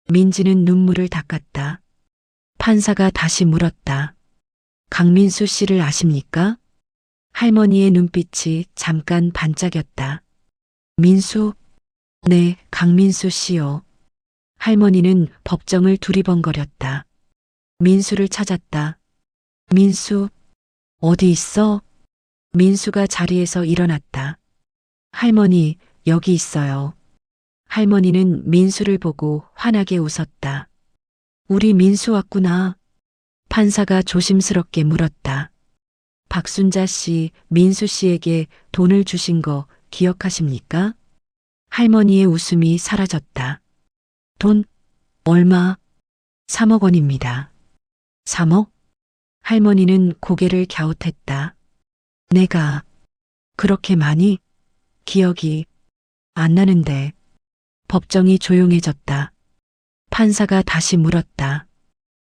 민지는 눈물을 닦았다. 판사가 다시 물었다. 강민수 씨를 아십니까? 할머니의 눈빛이 잠깐 반짝였다. 민수? 네, 강민수 씨요. 할머니는 법정을 두리번거렸다. 민수를 찾았다. 민수, 어디 있어? 민수가 자리에서 일어났다. 할머니, 여기 있어요. 할머니는 민수를 보고 환하게 웃었다. 우리 민수 왔구나. 판사가 조심스럽게 물었다. 박순자 씨, 민수 씨에게 돈을 주신 거 기억하십니까? 할머니의 웃음이 사라졌다. 돈? 얼마? 3억 원입니다. 3억? 할머니는 고개를 갸웃했다. 내가 그렇게 많이? 기억이 안 나는데. 법정이 조용해졌다. 판사가 다시 물었다.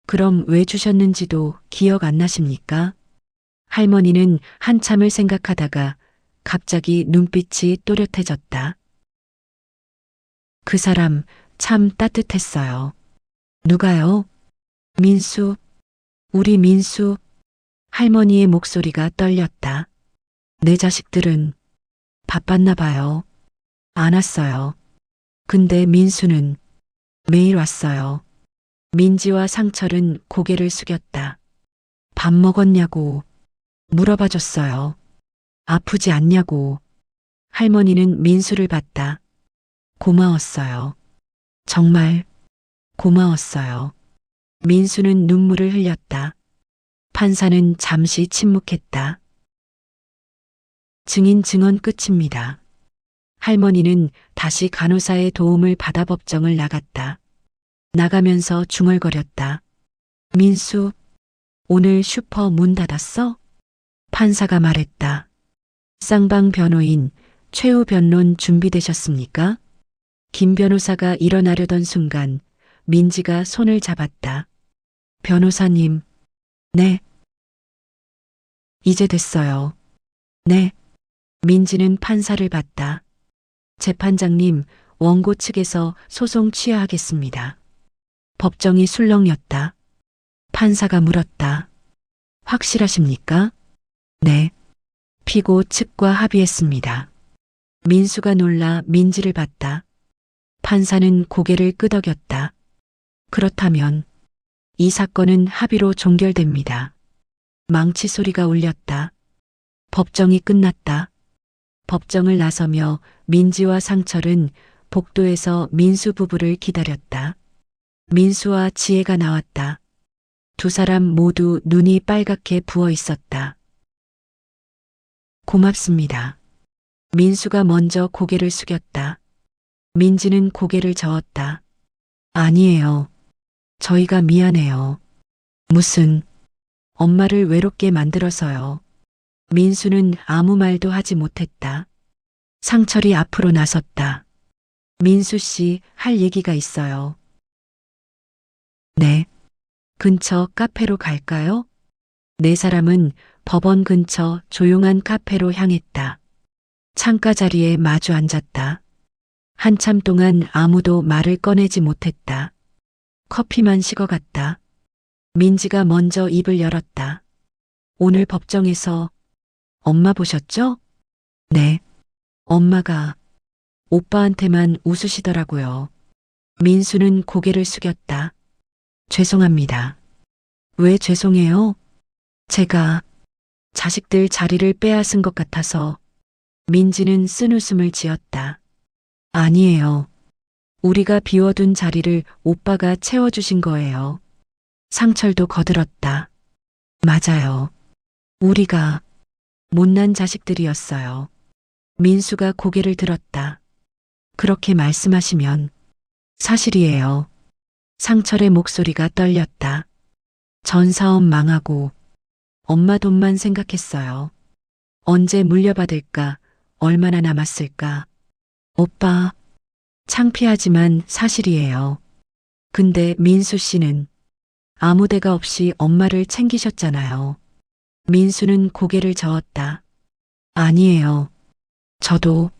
그럼 왜 주셨는지도 기억 안 나십니까? 할머니는 한참을 생각하다가 갑자기 눈빛이 또렷해졌다. 그 사람 참 따뜻했어요. 누가요? 민수. 우리 민수. 할머니의 목소리가 떨렸다. 내 자식들은 바빴나 봐요. 안 왔어요. 근데 민수는 매일 왔어요. 민지와 상철은 고개를 숙였다. 밥 먹었냐고 물어봐 줬어요. 아프지 않냐고. 할머니는 민수를 봤다. 고마웠어요. 정말 고마웠어요. 민수는 눈물을 흘렸다. 판사는 잠시 침묵했다. 증인 증언 끝입니다. 할머니는 다시 간호사의 도움을 받아 법정을 나갔다. 나가면서 중얼거렸다. 민수, 오늘 슈퍼 문 닫았어? 판사가 말했다. 쌍방 변호인, 최후 변론 준비되셨습니까? 김 변호사가 일어나려던 순간 민지가 손을 잡았다. 변호사님, 네. 이제 됐어요. 네. 민지는 판사를 봤다. 재판장님, 원고 측에서 소송 취하하겠습니다. 법정이 술렁였다. 판사가 물었다. 확실하십니까? 네. 피고 측과 합의했습니다. 민수가 놀라 민지를 봤다. 판사는 고개를 끄덕였다. 그렇다면 이 사건은 합의로 종결됩니다. 망치 소리가 울렸다. 법정이 끝났다. 법정을 나서며 민지와 상철은 복도에서 민수 부부를 기다렸다. 민수와 지혜가 나왔다. 두 사람 모두 눈이 빨갛게 부어 있었다. 고맙습니다. 민수가 먼저 고개를 숙였다. 민지는 고개를 저었다. 아니에요. 저희가 미안해요. 무슨, 엄마를 외롭게 만들어서요. 민수는 아무 말도 하지 못했다. 상철이 앞으로 나섰다. 민수 씨, 할 얘기가 있어요. 네. 근처 카페로 갈까요? 네 사람은 법원 근처 조용한 카페로 향했다. 창가 자리에 마주 앉았다. 한참 동안 아무도 말을 꺼내지 못했다. 커피만 식어갔다. 민지가 먼저 입을 열었다. 오늘 법정에서 엄마 보셨죠? 네. 엄마가 오빠한테만 웃으시더라고요. 민수는 고개를 숙였다. 죄송합니다. 왜 죄송해요? 제가 자식들 자리를 빼앗은 것 같아서. 민지는 쓴웃음을 지었다. 아니에요. 우리가 비워둔 자리를 오빠가 채워주신 거예요. 상철도 거들었다. 맞아요. 우리가 못난 자식들이었어요. 민수가 고개를 들었다. 그렇게 말씀하시면 사실이에요. 상철의 목소리가 떨렸다. 전 사업 망하고 엄마 돈만 생각했어요. 언제 물려받을까? 얼마나 남았을까? 오빠, 창피하지만 사실이에요. 근데 민수 씨는 아무 데가 없이 엄마를 챙기셨잖아요. 민수는 고개를 저었다. 아니에요. 저도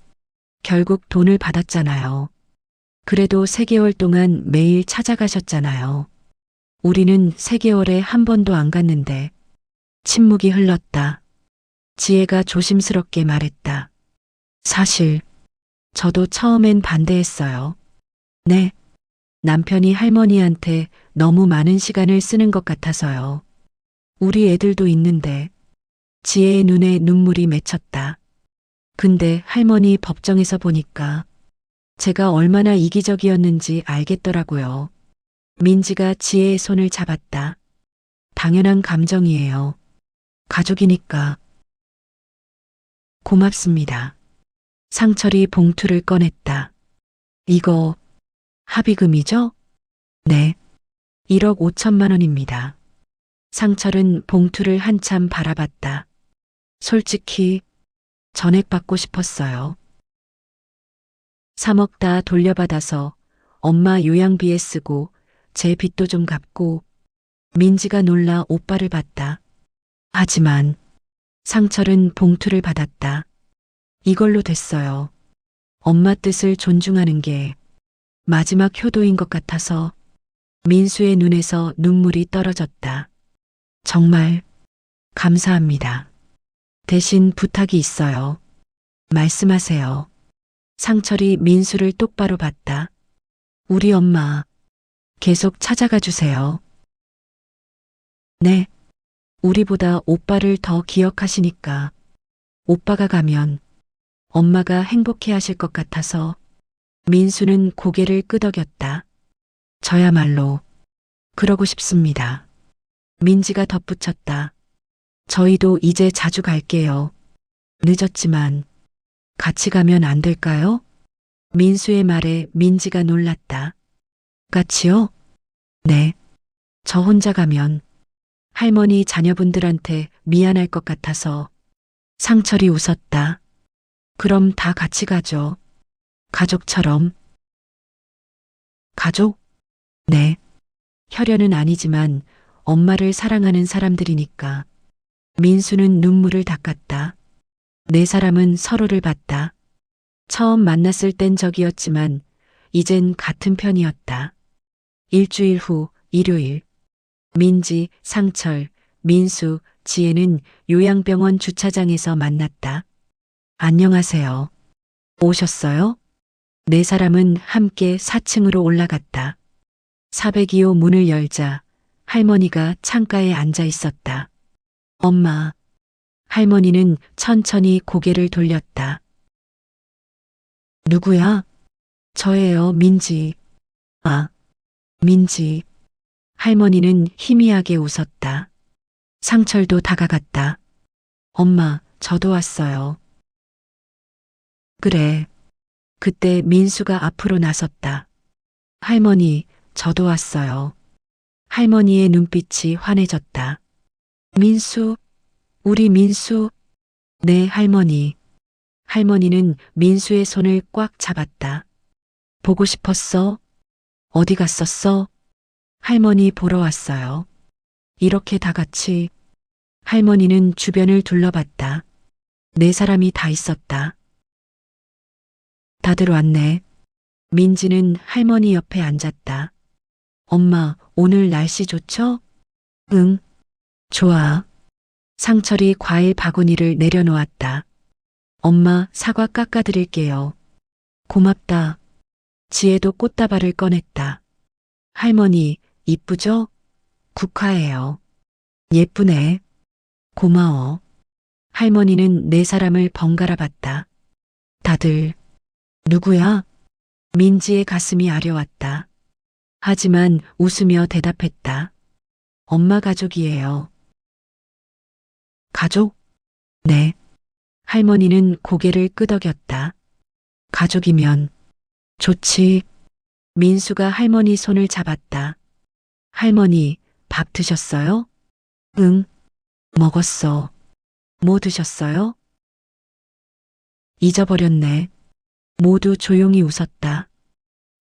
결국 돈을 받았잖아요. 그래도 3개월 동안 매일 찾아가셨잖아요. 우리는 3개월에 한 번도 안 갔는데. 침묵이 흘렀다. 지혜가 조심스럽게 말했다. 사실 저도 처음엔 반대했어요. 네. 남편이 할머니한테 너무 많은 시간을 쓰는 것 같아서요. 우리 애들도 있는데. 지혜의 눈에 눈물이 맺혔다. 근데 할머니 법정에서 보니까 제가 얼마나 이기적이었는지 알겠더라고요. 민지가 지혜의 손을 잡았다. 당연한 감정이에요. 가족이니까. 고맙습니다. 상철이 봉투를 꺼냈다. 이거 합의금이죠? 네. 1억 5천만 원입니다. 상철은 봉투를 한참 바라봤다. 솔직히 전액 받고 싶었어요. 3억 다 돌려받아서 엄마 요양비에 쓰고 제 빚도 좀 갚고. 민지가 놀라 오빠를 봤다. 하지만 상철은 봉투를 받았다. 이걸로 됐어요. 엄마 뜻을 존중하는 게 마지막 효도인 것 같아서. 민수의 눈에서 눈물이 떨어졌다. 정말 감사합니다. 대신 부탁이 있어요. 말씀하세요. 상철이 민수를 똑바로 봤다. 우리 엄마 계속 찾아가 주세요. 네. 우리보다 오빠를 더 기억하시니까. 오빠가 가면 엄마가 행복해 하실 것 같아서. 민수는 고개를 끄덕였다. 저야말로 그러고 싶습니다. 민지가 덧붙였다. 저희도 이제 자주 갈게요. 늦었지만 같이 가면 안 될까요? 민수의 말에 민지가 놀랐다. 같이요? 네. 저 혼자 가면 할머니 자녀분들한테 미안할 것 같아서. 상철이 웃었다. 그럼 다 같이 가죠. 가족처럼. 가족? 네. 혈연은 아니지만 엄마를 사랑하는 사람들이니까. 민수는 눈물을 닦았다. 4사람은 서로를 봤다. 처음 만났을 땐 적이었지만 이젠 같은 편이었다. 일주일 후 일요일. 민지, 상철, 민수, 지혜는 요양병원 주차장에서 만났다. 안녕하세요. 오셨어요? 4사람은 함께 4층으로 올라갔다. 402호 문을 열자 할머니가 창가에 앉아 있었다. 엄마. 할머니는 천천히 고개를 돌렸다. 누구야? 저예요, 민지. 아, 민지. 할머니는 희미하게 웃었다. 상철도 다가갔다. 엄마, 저도 왔어요. 그래. 그때 민수가 앞으로 나섰다. 할머니, 저도 왔어요. 할머니의 눈빛이 환해졌다. 민수, 우리 민수. 네, 할머니. 할머니는 민수의 손을 꽉 잡았다. 보고 싶었어? 어디 갔었어? 할머니 보러 왔어요. 이렇게 다 같이. 할머니는 주변을 둘러봤다. 4사람이 다 있었다. 다들 왔네. 민지는 할머니 옆에 앉았다. 엄마, 오늘 날씨 좋죠? 응, 좋아. 상철이 과일 바구니를 내려놓았다. 엄마, 사과 깎아드릴게요. 고맙다. 지혜도 꽃다발을 꺼냈다. 할머니, 이쁘죠? 국화예요. 예쁘네. 고마워. 할머니는 4사람을 번갈아 봤다. 다들 누구야? 민지의 가슴이 아려왔다. 하지만 웃으며 대답했다. 엄마 가족이에요. 가족? 네. 할머니는 고개를 끄덕였다. 가족이면 좋지. 민수가 할머니 손을 잡았다. 할머니, 밥 드셨어요? 응, 먹었어. 뭐 드셨어요? 잊어버렸네. 모두 조용히 웃었다.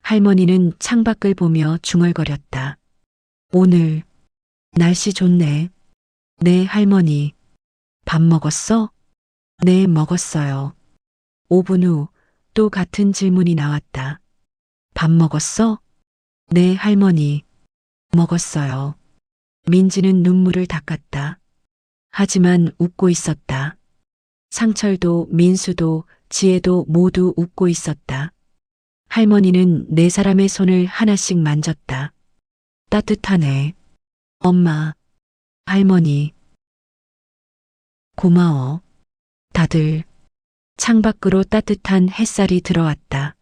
할머니는 창밖을 보며 중얼거렸다. 오늘 날씨 좋네. 네, 할머니. 밥 먹었어? 네, 먹었어요. 5분 후 또 같은 질문이 나왔다. 밥 먹었어? 네, 할머니. 먹었어요. 민지는 눈물을 닦았다. 하지만 웃고 있었다. 상철도 민수도 지혜도 모두 웃고 있었다. 할머니는 네 사람의 손을 하나씩 만졌다. 따뜻하네. 엄마, 할머니. 고마워. 다들. 창밖으로 따뜻한 햇살이 들어왔다.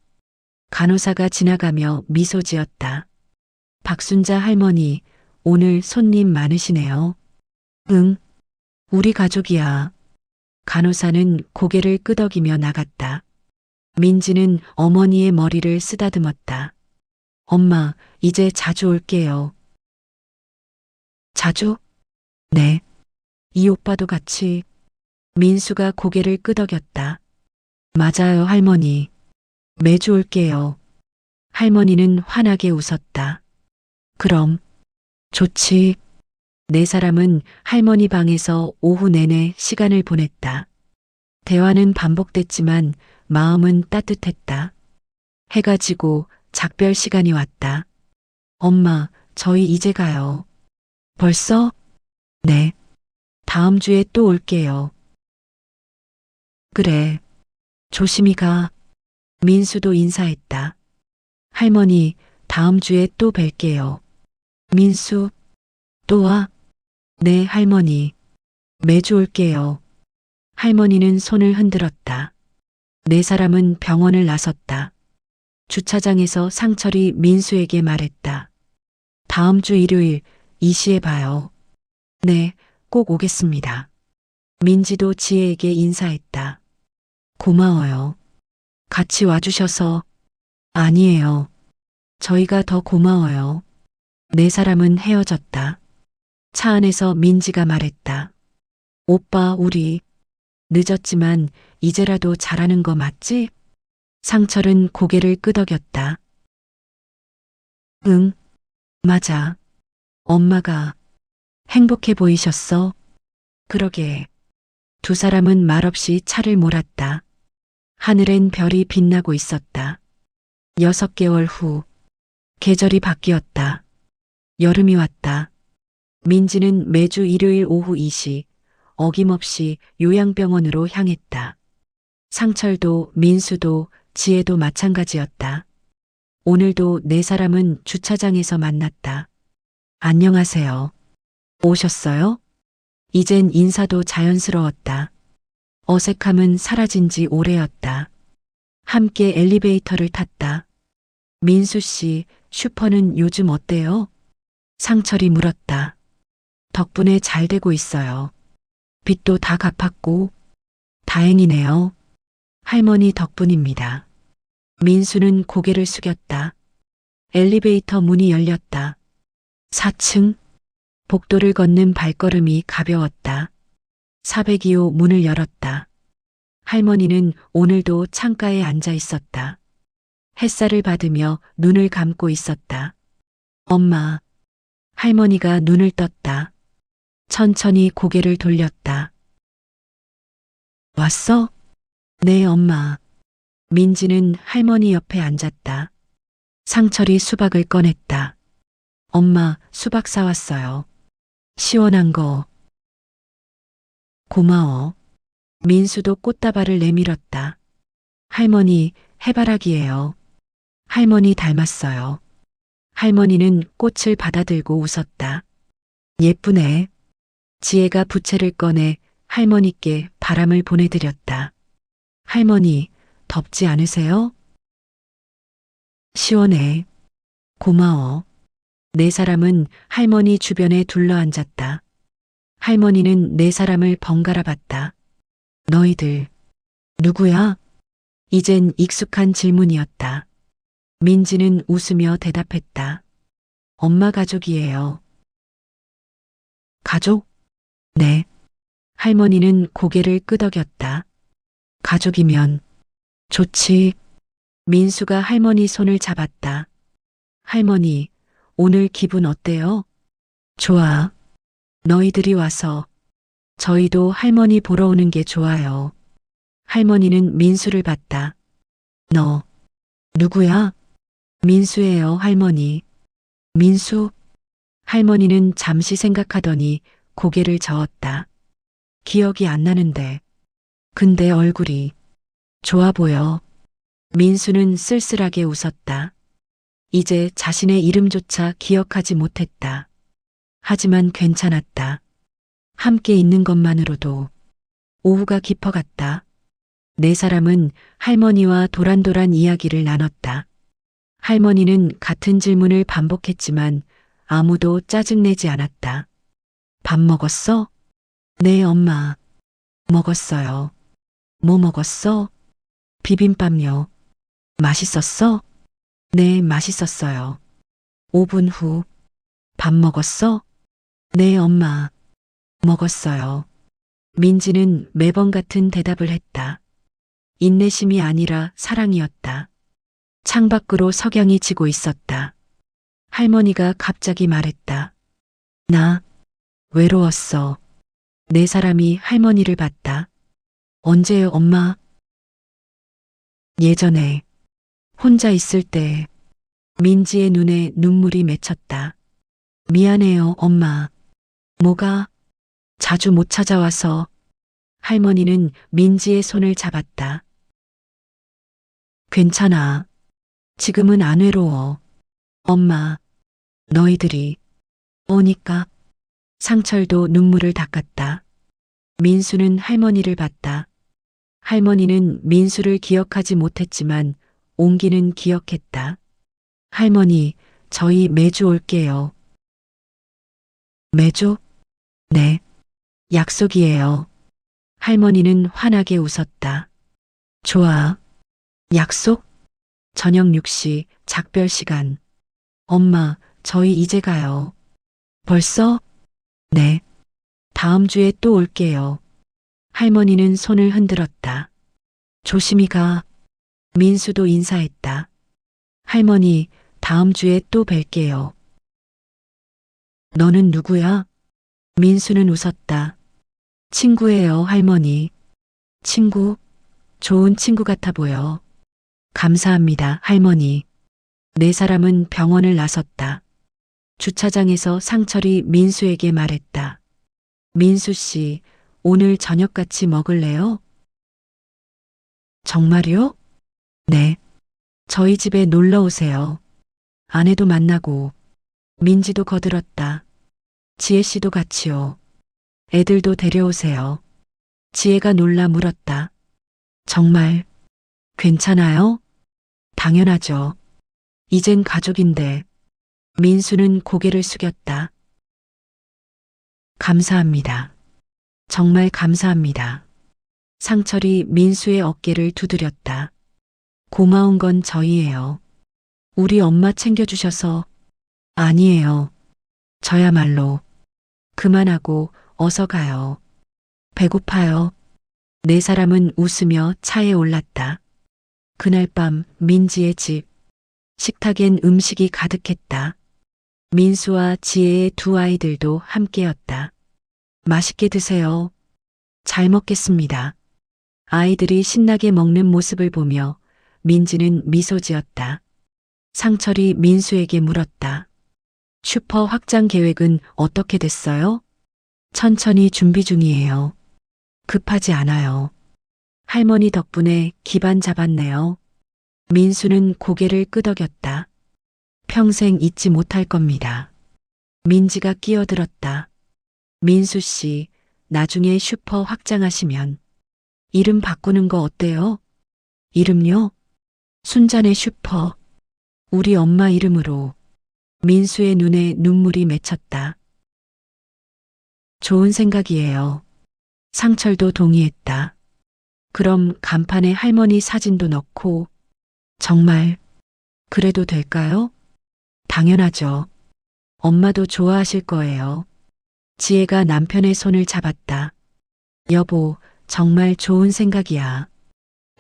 간호사가 지나가며 미소 지었다. 박순자 할머니, 오늘 손님 많으시네요. 응, 우리 가족이야. 간호사는 고개를 끄덕이며 나갔다. 민지는 어머니의 머리를 쓰다듬었다. 엄마, 이제 자주 올게요. 자주? 네. 이 오빠도 같이. 민수가 고개를 끄덕였다. 맞아요, 할머니. 매주 올게요. 할머니는 환하게 웃었다. 그럼, 좋지. 네 사람은 할머니 방에서 오후 내내 시간을 보냈다. 대화는 반복됐지만 마음은 따뜻했다. 해가 지고 작별 시간이 왔다. 엄마, 저희 이제 가요. 벌써? 네. 다음 주에 또 올게요. 그래. 조심히 가. 민수도 인사했다. 할머니, 다음 주에 또 뵐게요. 민수, 또 와? 네, 할머니. 매주 올게요. 할머니는 손을 흔들었다. 네 사람은 병원을 나섰다. 주차장에서 상철이 민수에게 말했다. 다음 주 일요일 2시에 봐요. 네, 꼭 오겠습니다. 민지도 지혜에게 인사했다. 고마워요. 같이 와주셔서. 아니에요. 저희가 더 고마워요. 네 사람은 헤어졌다. 차 안에서 민지가 말했다. 오빠, 우리 늦었지만 이제라도 잘하는 거 맞지? 상철은 고개를 끄덕였다. 응, 맞아. 엄마가 행복해 보이셨어? 그러게. 두 사람은 말없이 차를 몰았다. 하늘엔 별이 빛나고 있었다. 6개월 후, 계절이 바뀌었다. 여름이 왔다. 민지는 매주 일요일 오후 2시 어김없이 요양병원으로 향했다. 상철도 민수도 지혜도 마찬가지였다. 오늘도 네 사람은 주차장에서 만났다. 안녕하세요. 오셨어요? 이젠 인사도 자연스러웠다. 어색함은 사라진 지 오래였다. 함께 엘리베이터를 탔다. 민수 씨, 슈퍼는 요즘 어때요? 상철이 물었다. 덕분에 잘 되고 있어요. 빚도 다 갚았고. 다행이네요. 할머니 덕분입니다. 민수는 고개를 숙였다. 엘리베이터 문이 열렸다. 4층. 복도를 걷는 발걸음이 가벼웠다. 402호 문을 열었다. 할머니는 오늘도 창가에 앉아 있었다. 햇살을 받으며 눈을 감고 있었다. 엄마. 할머니가 눈을 떴다. 천천히 고개를 돌렸다. 왔어? 네, 엄마. 민지는 할머니 옆에 앉았다. 상철이 수박을 꺼냈다. 엄마, 수박 사왔어요. 시원한 거. 고마워. 민수도 꽃다발을 내밀었다. 할머니, 해바라기예요. 할머니 닮았어요. 할머니는 꽃을 받아들고 웃었다. 예쁘네. 지혜가 부채를 꺼내 할머니께 바람을 보내드렸다. 할머니, 덥지 않으세요? 시원해. 고마워. 네 사람은 할머니 주변에 둘러앉았다. 할머니는 네 사람을 번갈아 봤다. 너희들, 누구야? 이젠 익숙한 질문이었다. 민지는 웃으며 대답했다. 엄마 가족이에요. 가족? 네. 할머니는 고개를 끄덕였다. 가족이면 좋지. 민수가 할머니 손을 잡았다. 할머니, 오늘 기분 어때요? 좋아. 너희들이 와서 저희도 할머니 보러 오는 게 좋아요. 할머니는 민수를 봤다. 너, 누구야? 민수예요, 할머니. 민수? 할머니는 잠시 생각하더니 고개를 저었다. 기억이 안 나는데. 근데 얼굴이 좋아 보여. 민수는 쓸쓸하게 웃었다. 이제 자신의 이름조차 기억하지 못했다. 하지만 괜찮았다. 함께 있는 것만으로도 오후가 깊어갔다. 네 사람은 할머니와 도란도란 이야기를 나눴다. 할머니는 같은 질문을 반복했지만 아무도 짜증내지 않았다. 밥 먹었어? 네, 엄마. 먹었어요. 뭐 먹었어? 비빔밥요. 맛있었어? 네, 맛있었어요. 5분 후. 밥 먹었어? 네, 엄마. 먹었어요. 민지는 매번 같은 대답을 했다. 인내심이 아니라 사랑이었다. 창밖으로 석양이 지고 있었다. 할머니가 갑자기 말했다. 나 외로웠어. 네 사람이 할머니를 봤다. 언제요, 엄마? 예전에 혼자 있을 때 민지의 눈에 눈물이 맺혔다. 미안해요, 엄마. 뭐가? 자주 못 찾아와서. 할머니는 민지의 손을 잡았다. 괜찮아. 지금은 안 외로워. 엄마, 너희들이 오니까. 상철도 눈물을 닦았다. 민수는 할머니를 봤다. 할머니는 민수를 기억하지 못했지만 옹기는 기억했다. 할머니, 저희 매주 올게요. 매주? 네. 약속이에요. 할머니는 환하게 웃었다. 좋아. 약속? 저녁 6시 작별 시간. 엄마, 저희 이제 가요. 벌써? 네. 다음 주에 또 올게요. 할머니는 손을 흔들었다. 조심히 가. 민수도 인사했다. 할머니, 다음 주에 또 뵐게요. 너는 누구야? 민수는 웃었다. 친구예요, 할머니. 친구? 좋은 친구 같아 보여. 감사합니다, 할머니. 네 사람은 병원을 나섰다. 주차장에서 상철이 민수에게 말했다. 민수 씨, 오늘 저녁 같이 먹을래요? 정말요? 네. 저희 집에 놀러 오세요. 아내도 만나고. 민지도 거들었다. 지혜 씨도 같이요. 애들도 데려오세요. 지혜가 놀라 물었다. 정말 괜찮아요? 당연하죠. 이젠 가족인데. 민수는 고개를 숙였다. 감사합니다. 정말 감사합니다. 상철이 민수의 어깨를 두드렸다. 고마운 건 저희예요. 우리 엄마 챙겨주셔서. 아니에요. 저야말로. 그만하고 어서 가요. 배고파요. 네 사람은 웃으며 차에 올랐다. 그날 밤 민지의 집. 식탁엔 음식이 가득했다. 민수와 지혜의 두 아이들도 함께였다. 맛있게 드세요. 잘 먹겠습니다. 아이들이 신나게 먹는 모습을 보며 민지는 미소 지었다. 상철이 민수에게 물었다. 슈퍼 확장 계획은 어떻게 됐어요? 천천히 준비 중이에요. 급하지 않아요. 할머니 덕분에 기반 잡았네요. 민수는 고개를 끄덕였다. 평생 잊지 못할 겁니다. 민지가 끼어들었다. 민수 씨, 나중에 슈퍼 확장하시면 이름 바꾸는 거 어때요? 이름요? 순잔의 슈퍼. 우리 엄마 이름으로. 민수의 눈에 눈물이 맺혔다. 좋은 생각이에요. 상철도 동의했다. 그럼 간판에 할머니 사진도 넣고. 정말 그래도 될까요? 당연하죠. 엄마도 좋아하실 거예요. 지혜가 남편의 손을 잡았다. 여보, 정말 좋은 생각이야.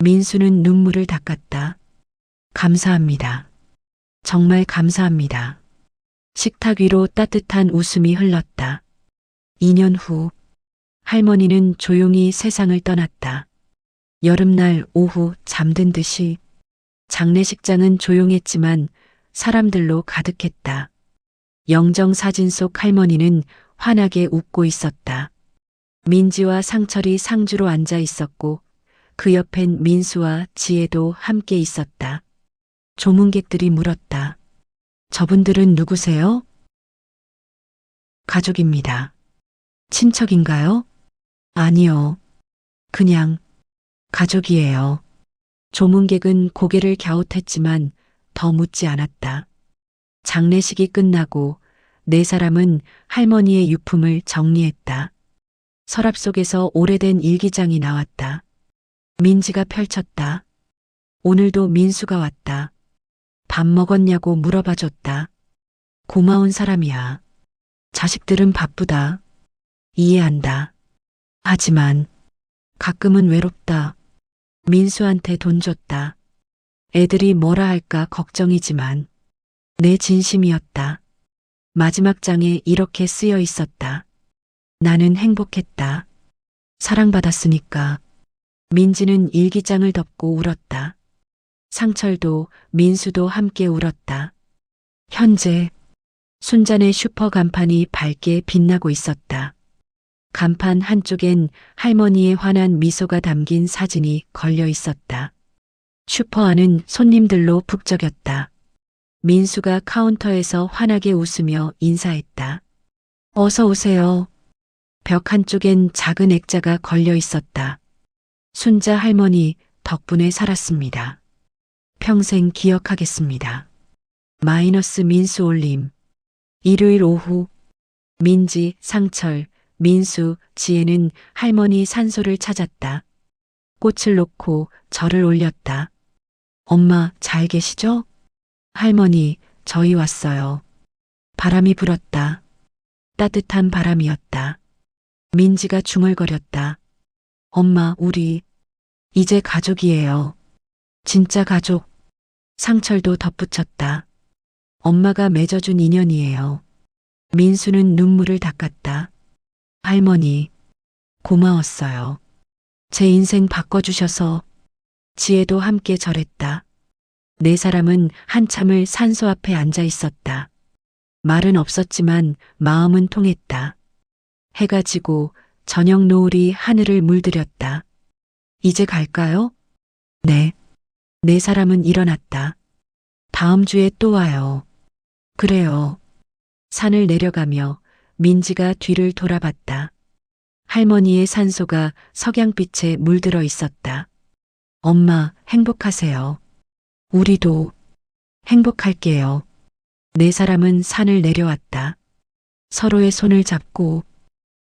민수는 눈물을 닦았다. 감사합니다. 정말 감사합니다. 식탁 위로 따뜻한 웃음이 흘렀다. 2년 후 할머니는 조용히 세상을 떠났다. 여름날 오후 잠든 듯이 장례식장은 조용했지만 사람들로 가득했다. 영정사진 속 할머니는 환하게 웃고 있었다. 민지와 상철이 상주로 앉아 있었고 그 옆엔 민수와 지혜도 함께 있었다. 조문객들이 물었다. 저분들은 누구세요? 가족입니다. 친척인가요? 아니요. 그냥 가족이에요. 조문객은 고개를 갸웃했지만 더 묻지 않았다. 장례식이 끝나고 네 사람은 할머니의 유품을 정리했다. 서랍 속에서 오래된 일기장이 나왔다. 민지가 펼쳤다. 오늘도 민수가 왔다. 밥 먹었냐고 물어봐줬다. 고마운 사람이야. 자식들은 바쁘다. 이해한다. 하지만 가끔은 외롭다. 민수한테 돈 줬다. 애들이 뭐라 할까 걱정이지만 내 진심이었다. 마지막 장에 이렇게 쓰여 있었다. 나는 행복했다. 사랑받았으니까. 민지는 일기장을 덮고 울었다. 상철도 민수도 함께 울었다. 현재 순잔의 슈퍼 간판이 밝게 빛나고 있었다. 간판 한쪽엔 할머니의 환한 미소가 담긴 사진이 걸려 있었다. 슈퍼 안은 손님들로 북적였다. 민수가 카운터에서 환하게 웃으며 인사했다. 어서 오세요. 벽 한쪽엔 작은 액자가 걸려 있었다. 순자 할머니 덕분에 살았습니다. 평생 기억하겠습니다. 마이너스 민수 올림. 일요일 오후 민지, 상철, 민수, 지혜는 할머니 산소를 찾았다. 꽃을 놓고 절을 올렸다. 엄마 잘 계시죠? 할머니, 저희 왔어요. 바람이 불었다. 따뜻한 바람이었다. 민지가 중얼거렸다. 엄마, 우리 이제 가족이에요. 진짜 가족. 상철도 덧붙였다. 엄마가 맺어준 인연이에요. 민수는 눈물을 닦았다. 할머니, 고마웠어요. 제 인생 바꿔주셔서. 지혜도 함께 절했다. 네 사람은 한참을 산소 앞에 앉아 있었다. 말은 없었지만 마음은 통했다. 해가 지고 저녁 노을이 하늘을 물들였다. 이제 갈까요? 네. 네 사람은 일어났다. 다음 주에 또 와요. 그래요. 산을 내려가며 민지가 뒤를 돌아봤다. 할머니의 산소가 석양빛에 물들어 있었다. 엄마, 행복하세요. 우리도 행복할게요. 네 사람은 산을 내려왔다. 서로의 손을 잡고